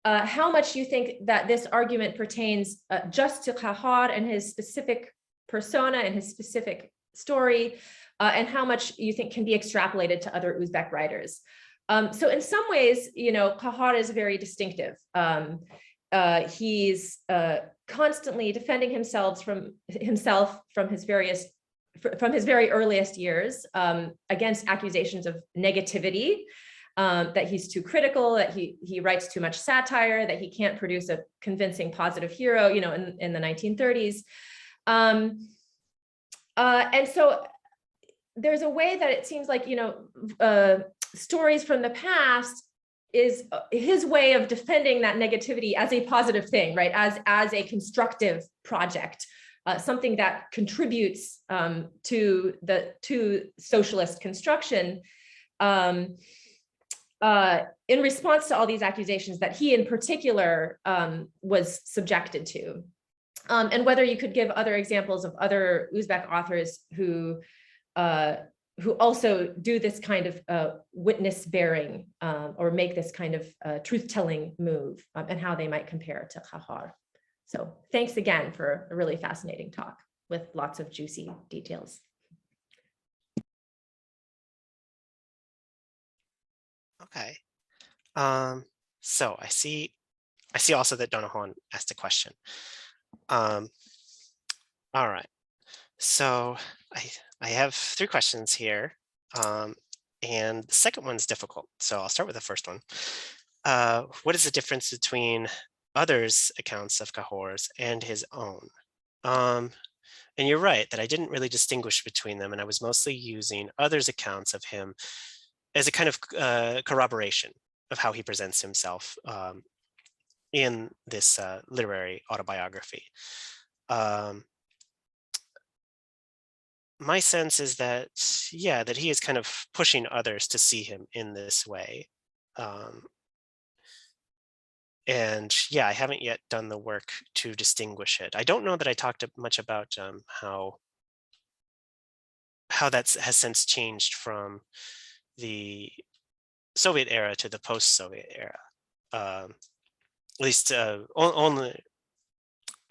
how much you think that this argument pertains just to Qahhor and his specific persona and his specific story, and how much you think can be extrapolated to other Uzbek writers. So in some ways, Qahhor is very distinctive. He's constantly defending himself from his very earliest years against accusations of negativity, that he's too critical, that he writes too much satire, that he can't produce a convincing positive hero, in the 1930s. And so there's a way that it seems like, stories from the past is his way of defending that negativity as a positive thing, right? As a constructive project, something that contributes to socialist construction, in response to all these accusations that he in particular was subjected to. And whether you could give other examples of other Uzbek authors who also do this kind of witness bearing or make this kind of truth-telling move, and how they might compare to Qahhor. So thanks again for a really fascinating talk with lots of juicy details.
Okay. So I see also that Donovan asked a question. All right. So I have 3 questions here, and the second one's difficult. So I'll start with the first one. What is the difference between others' accounts of Qahhor's and his own? And you're right that I didn't really distinguish between them, and I was mostly using others' accounts of him as a kind of corroboration of how he presents himself in this literary autobiography. My sense is that, that he is kind of pushing others to see him in this way. And I haven't yet done the work to distinguish it. I don't know that I talked much about how that has since changed from the Soviet era to the post-Soviet era. At least only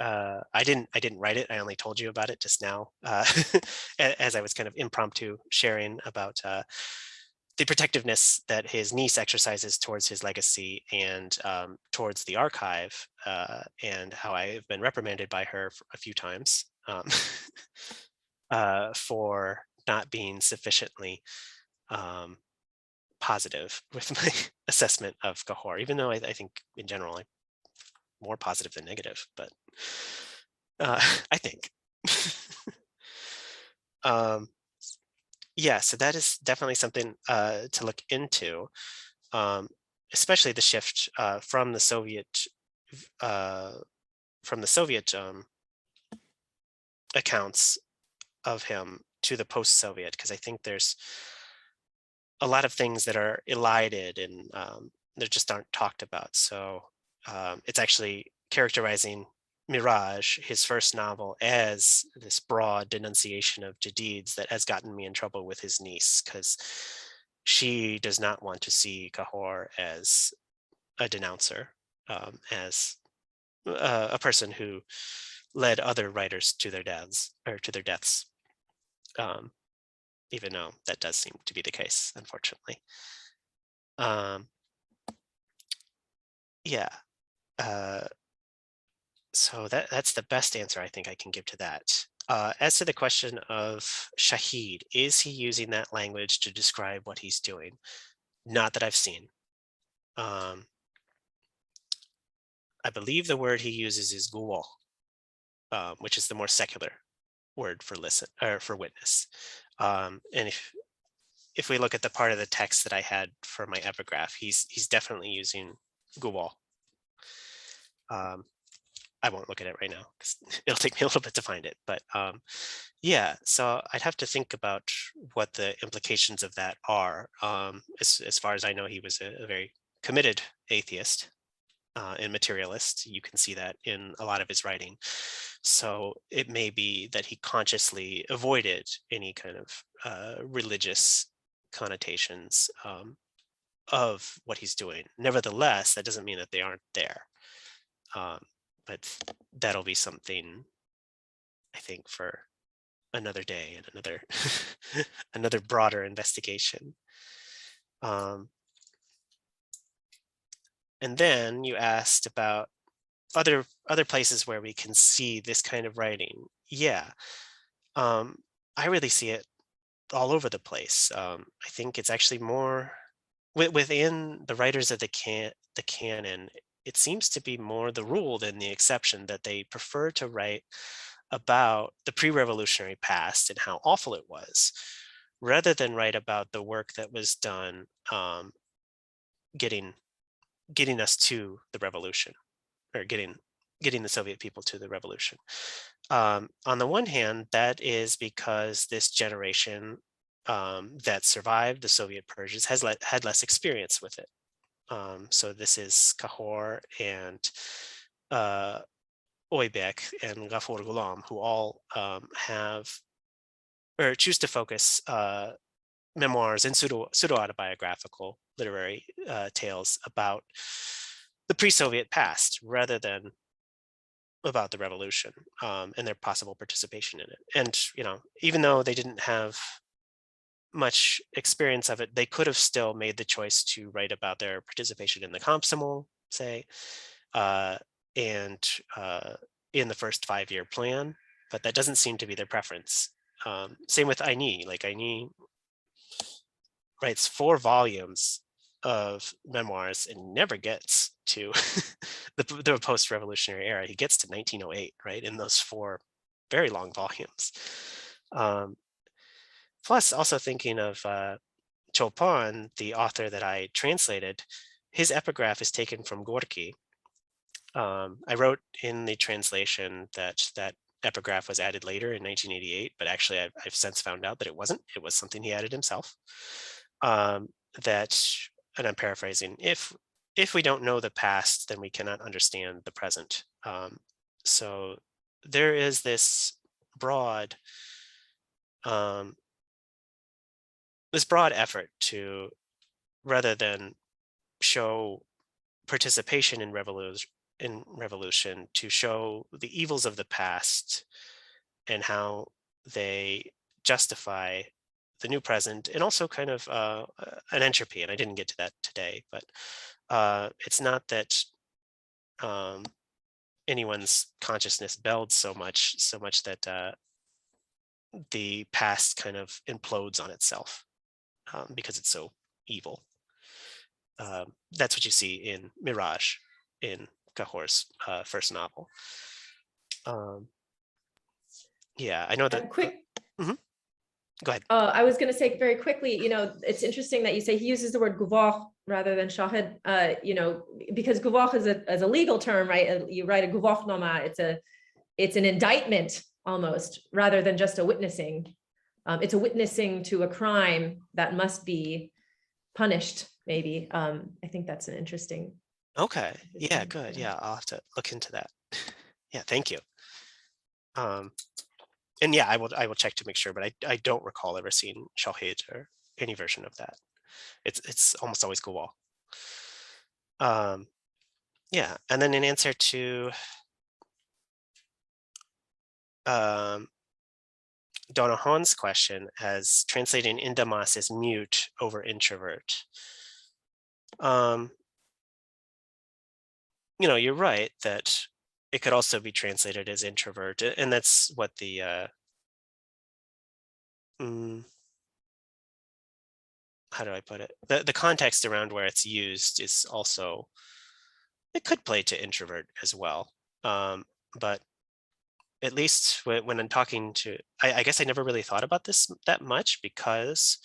I didn't write it. I only told you about it just now, as I was kind of impromptu sharing about the protectiveness that his niece exercises towards his legacy and towards the archive, and how I've been reprimanded by her a few times for not being sufficiently positive with my assessment of Qahhor, even though I think in general I'm more positive than negative, but I think. So that is definitely something to look into, especially the shift from the Soviet accounts of him to the post-Soviet, because I think there's a lot of things that are elided and that just aren't talked about. So it's actually characterizing Mirage, his first novel, as this broad denunciation of Jadid's that has gotten me in trouble with his niece, because she does not want to see Qahhor as a denouncer, as a person who led other writers to their deaths or to their deaths, even though that does seem to be the case, unfortunately. Um, yeah. Uh, so that's the best answer I think I can give to that. As to the question of Shahid, is he using that language to describe what he's doing? Not that I've seen. I believe the word he uses is guwal, which is the more secular word for listen or for witness. And if we look at the part of the text that I had for my epigraph, he's definitely using guwal. I won't look at it right now because it'll take me a little bit to find it. But yeah, so I'd have to think about what the implications of that are. As far as I know, he was a very committed atheist and materialist. You can see that in a lot of his writing. So it may be that he consciously avoided any kind of religious connotations of what he's doing. Nevertheless, that doesn't mean that they aren't there. But that'll be something, I think, for another day and another another broader investigation. And then you asked about other places where we can see this kind of writing. Yeah, I really see it all over the place. I think it's actually more within the writers of the canon. It seems to be more the rule than the exception that they prefer to write about the pre-revolutionary past and how awful it was, rather than write about the work that was done getting us to the revolution, or getting the Soviet people to the revolution. On the one hand, that is because this generation that survived the Soviet purges had less experience with it. So this is Qahhor and Oybek and Ghafur Ghulam, who all have or choose to focus memoirs and pseudo-autobiographical literary tales about the pre-Soviet past rather than about the revolution and their possible participation in it. And, even though they didn't have much experience of it, they could have still made the choice to write about their participation in the Komsomol, say, and in the first 5-year plan, but that doesn't seem to be their preference. Same with Aini. Like Aini writes 4 volumes of memoirs and never gets to the post-revolutionary era. He gets to 1908, right, in those 4 very long volumes. Plus, also thinking of Chopin, the author that I translated, his epigraph is taken from Gorky. I wrote in the translation that epigraph was added later in 1988, but actually I've since found out that it wasn't. It was something he added himself. That, and I'm paraphrasing, if we don't know the past, then we cannot understand the present. So there is this broad effort to, rather than show participation in revolution, to show the evils of the past and how they justify the new present, and also kind of an entropy. And I didn't get to that today, but it's not that anyone's consciousness builds so much that the past kind of implodes on itself because it's so evil. That's what you see in Mirage, in Qahhor's first novel. Yeah, I know that.
Quick.
Mhm. Go ahead.
I was going to say very quickly, it's interesting that you say he uses the word guvah rather than shahid, because guvah is a legal term, right? You write a guvahnoma, it's an indictment almost, rather than just a witnessing. It's a witnessing to a crime that must be punished, maybe. I think that's an interesting.
Okay. Yeah, good. Yeah, I'll have to look into that. Yeah, thank you. And yeah, I will check to make sure, but I don't recall ever seeing shahid or any version of that. It's almost always gawal. Yeah, and then in answer to Donahon's question as translating indamas as mute over introvert. You're right that it could also be translated as introvert, and that's what the how do I put it? The context around where it's used is also, it could play to introvert as well. But at least when I'm talking to, I guess I never really thought about this that much because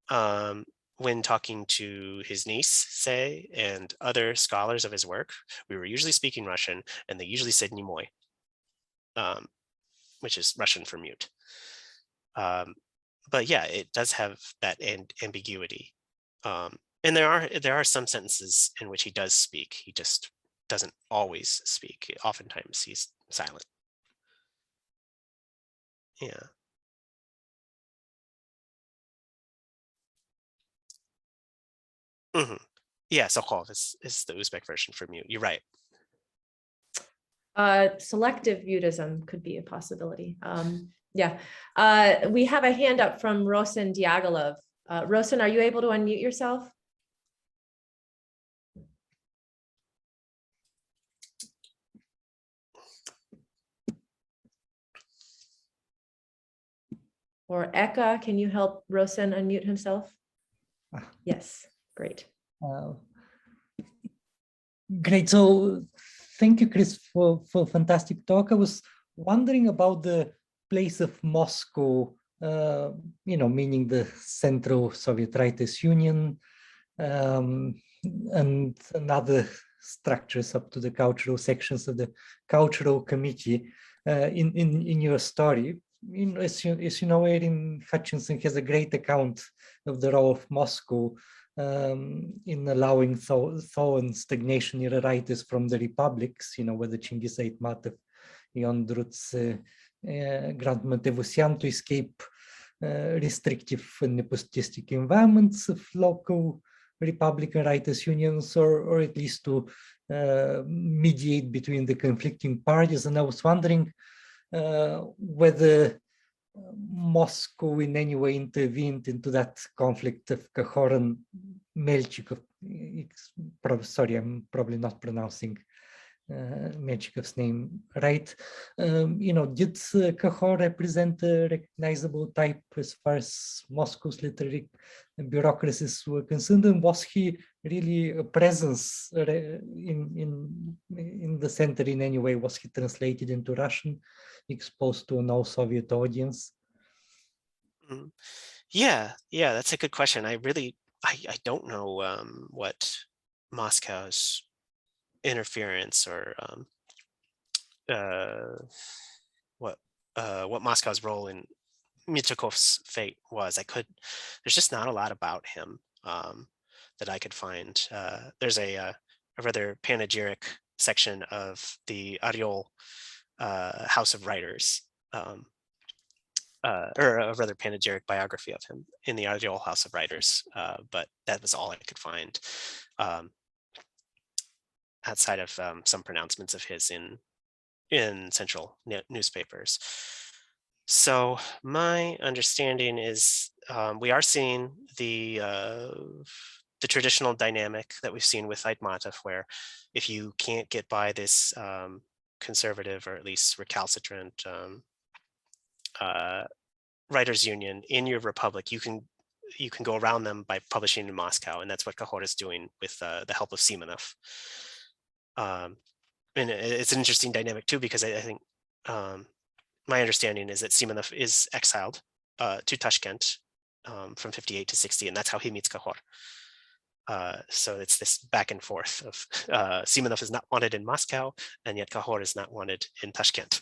when talking to his niece, say, and other scholars of his work, we were usually speaking Russian, and they usually said "nimoy," which is Russian for mute. But yeah, it does have that ambiguity. And there are some sentences in which he does speak. He just doesn't always speak. Oftentimes he's silent. Yeah. Yeah, Sokhov is the Uzbek version for mute. You're right.
Selective mutism could be a possibility. Yeah. We have a hand up from Rosen Diagilov. Rosen, are you able to unmute yourself? Or Eka, can you help Rosen unmute himself? Yes, great.
Great. So thank you, Chris, for fantastic talk. I was wondering about the place of Moscow, meaning the Central Soviet Writers' Union, and other structures up to the cultural sections of the cultural committee in your story. As you know, Erin Hutchinson has a great account of the role of Moscow in allowing thaw and stagnation era writers from the republics, whether Chinggis Aitmatov, Ion Drutz, Grant Matevosyan, to escape restrictive and nepotistic environments of local Republican writers' unions, or at least to mediate between the conflicting parties. And I was wondering whether Moscow in any way intervened into that conflict of Qahhor and Melchikov. Sorry, I'm probably not pronouncing Melchikov's name right. Did Qahhor represent a recognizable type as far as Moscow's literary bureaucracies were concerned? And was he really a presence in the center in any way? Was he translated into Russian, exposed to an all-Soviet audience?
Yeah, that's a good question. I don't know what Moscow's interference or what Moscow's role in Mitrakov's fate was. There's just not a lot about him that I could find. There's a rather panegyric section of the Ariol House of Writers, or a rather panegyric biography of him in the Ariol House of Writers, but that was all I could find outside of some pronouncements of his in central newspapers. So my understanding is we are seeing the traditional dynamic that we've seen with Aitmatov, where if you can't get by this conservative or at least recalcitrant writers' union in your republic, you can go around them by publishing in Moscow, and that's what Qahhor is doing with the help of Simonov. And it's an interesting dynamic too, because I think my understanding is that Simonov is exiled to Tashkent from 58 to 60, and that's how he meets Qahhor. So it's this back and forth of Simonov is not wanted in Moscow, and yet Qahhor is not wanted in Tashkent.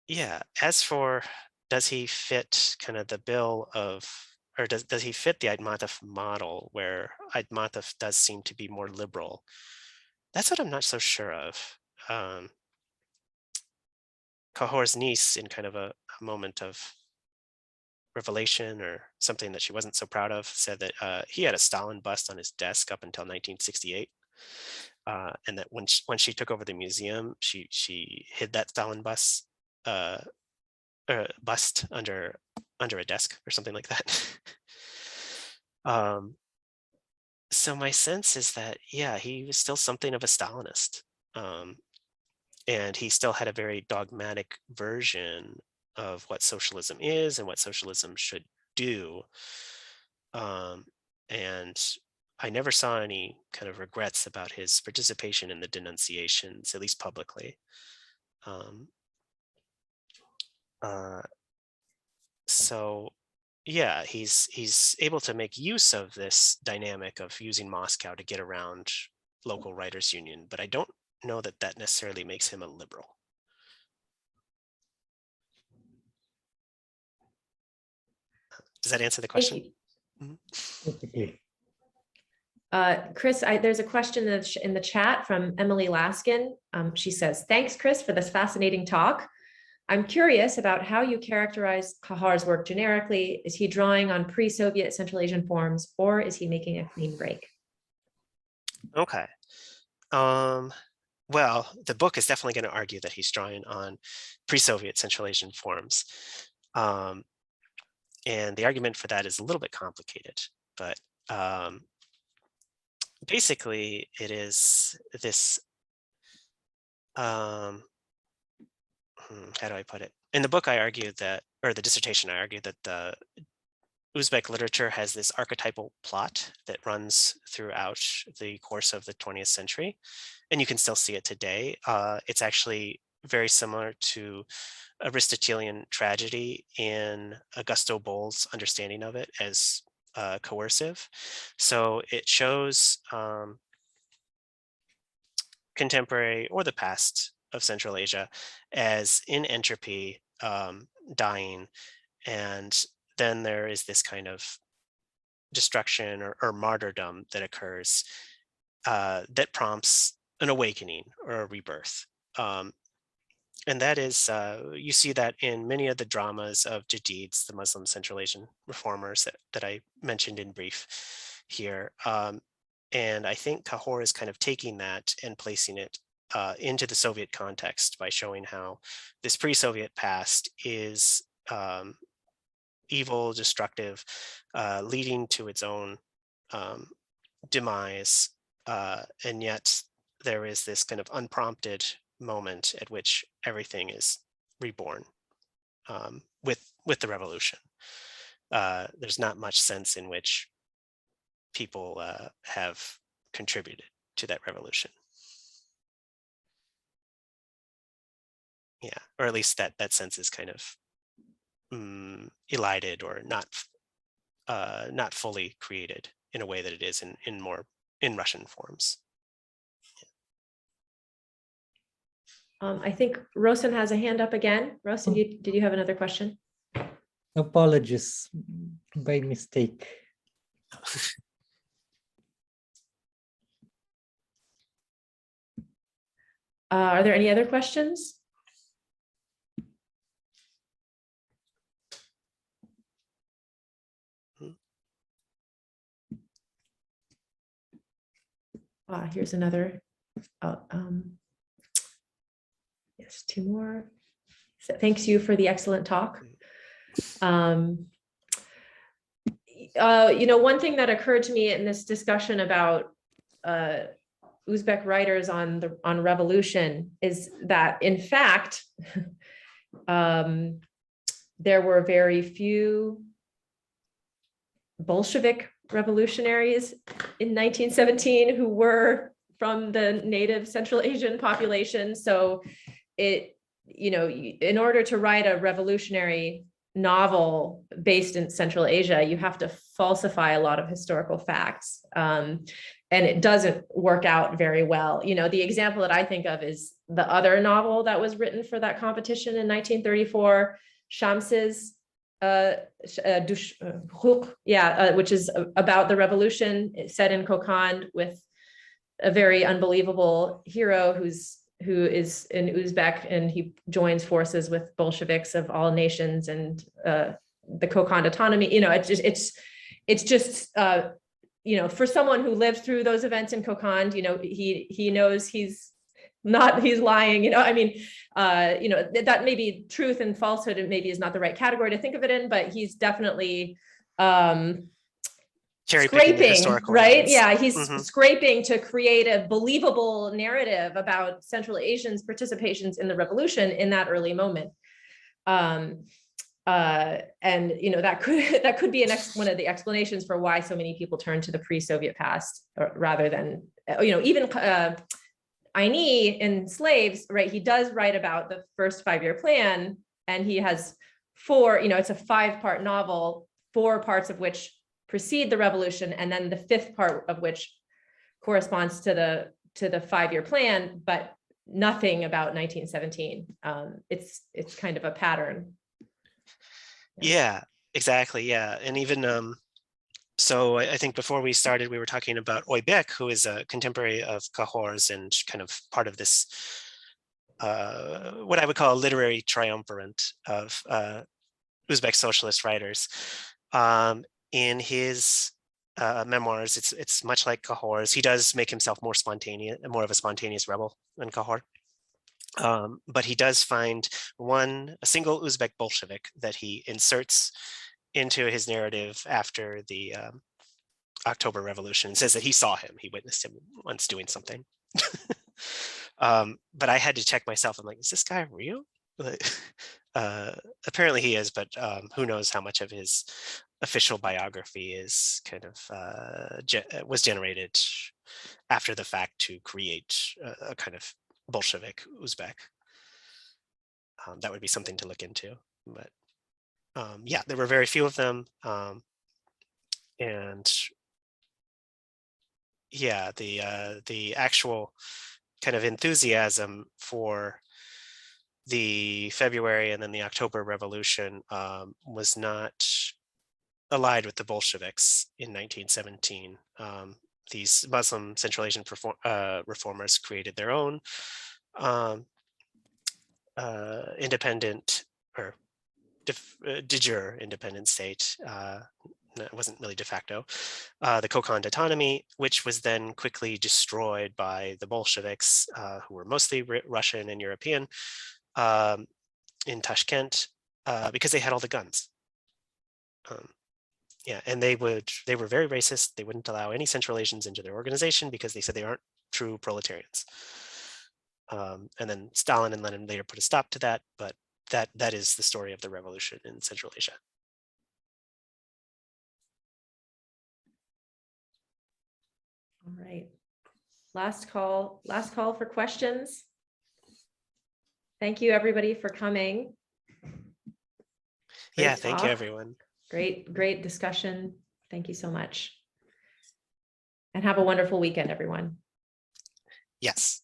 Yeah, as for does he fit kind of the bill of, or does he fit the Aitmatov model, where Aitmatov does seem to be more liberal? That's what I'm not so sure of. Qahhor's niece, in kind of a moment of revelation or something that she wasn't so proud of, said that he had a Stalin bust on his desk up until 1968. And that when she took over the museum, she hid that Stalin bust under a desk or something like that. So my sense is that, yeah, he was still something of a Stalinist. And he still had a very dogmatic version of what socialism is and what socialism should do. And I never saw any kind of regrets about his participation in the denunciations, at least publicly. So yeah, he's able to make use of this dynamic of using Moscow to get around local writers' union, but I don't know that that necessarily makes him a liberal. Does that answer the question?
Perfectly.
Chris, there's a question in the chat from Emily Laskin. She says, thanks, Chris, for this fascinating talk. I'm curious about how you characterize Qahhor's work generically. Is he drawing on pre-Soviet Central Asian forms, or is he making a clean break?
Okay. Well, the book is definitely going to argue that he's drawing on pre-Soviet Central Asian forms. And the argument for that is a little bit complicated, but basically it is this, how do I put it? In the book, I argue that, or the dissertation, I argue that the Uzbek literature has this archetypal plot that runs throughout the course of the 20th century, and you can still see it today. It's actually very similar to Aristotelian tragedy in Augusto Boll's understanding of it as coercive. So it shows contemporary or the past of Central Asia as in entropy, dying, and then there is this kind of destruction or martyrdom that occurs that prompts an awakening or a rebirth. And that is, you see that in many of the dramas of Jadids, the Muslim Central Asian reformers that I mentioned in brief here. And I think Qahhor is kind of taking that and placing it into the Soviet context by showing how this pre-Soviet past is evil, destructive, leading to its own demise. And yet there is this kind of unprompted moment at which everything is reborn with the revolution. There's not much sense in which people have contributed to that revolution. Yeah, or at least that sense is kind of elided or not fully created in a way that it is in Russian forms.
I think Rosen has a hand up again. Rosen, did you have another question?
Apologies, by mistake.
Are there any other questions? Here's another. Yes, two more. So thanks you for the excellent talk. One thing that occurred to me in this discussion about Uzbek writers on revolution is that, in fact, there were very few Bolshevik revolutionaries in 1917 who were from the native Central Asian population. So in order to write a revolutionary novel based in Central Asia, you have to falsify a lot of historical facts. And it doesn't work out very well. The example that I think of is the other novel that was written for that competition in 1934, Shams's which is about the revolution set in Kokand with a very unbelievable hero who is an Uzbek, and he joins forces with Bolsheviks of all nations and the Kokand autonomy, it's just for someone who lived through those events in Kokand, he knows he's lying, that maybe truth and falsehood, and maybe is not the right category to think of it in, but he's definitely scraping, right?
Evidence.
Yeah, he's scraping to create a believable narrative about Central Asians' participations in the revolution in that early moment. And that could be one of the explanations for why so many people turn to the pre-Soviet past rather than even Aini in Slaves, right? He does write about the first 5-year plan, and he has 4. It's a 5-part novel, 4 parts of which precede the revolution, and then the 5th part of which corresponds to the 5-year plan, but nothing about 1917. It's kind of a pattern.
Yeah, exactly. Yeah. And even so I think before we started, we were talking about Uzbek, who is a contemporary of Qahhor's and kind of part of this, what I would call a literary triumvirate of Uzbek socialist writers. In his memoirs, it's much like Qahhor's. He does make himself more of a spontaneous rebel than Qahhor. But he does find a single Uzbek Bolshevik that he inserts into his narrative after the October Revolution, and says that he saw him, he witnessed him once doing something. But I had to check myself. I'm like, is this guy real? Apparently he is, but who knows how much of his official biography is kind of was generated after the fact to create a kind of Bolshevik Uzbek. That would be something to look into. But yeah, there were very few of them. And yeah, the actual kind of enthusiasm for the February and then the October Revolution was not allied with the Bolsheviks in 1917. These Muslim Central Asian reformers created their own independent or de jure independent state. It wasn't really de facto, the Kokand autonomy, which was then quickly destroyed by the Bolsheviks, who were mostly Russian and European, in Tashkent, because they had all the guns. Yeah, and they were very racist. They wouldn't allow any Central Asians into their organization because they said they aren't true proletarians. And then Stalin and Lenin later put a stop to that, but that is the story of the revolution in Central Asia.
All right. Last call for questions. Thank you, everybody, for coming.
Yeah, thank you, everyone.
Great discussion. Thank you so much. And have a wonderful weekend, everyone.
Yes.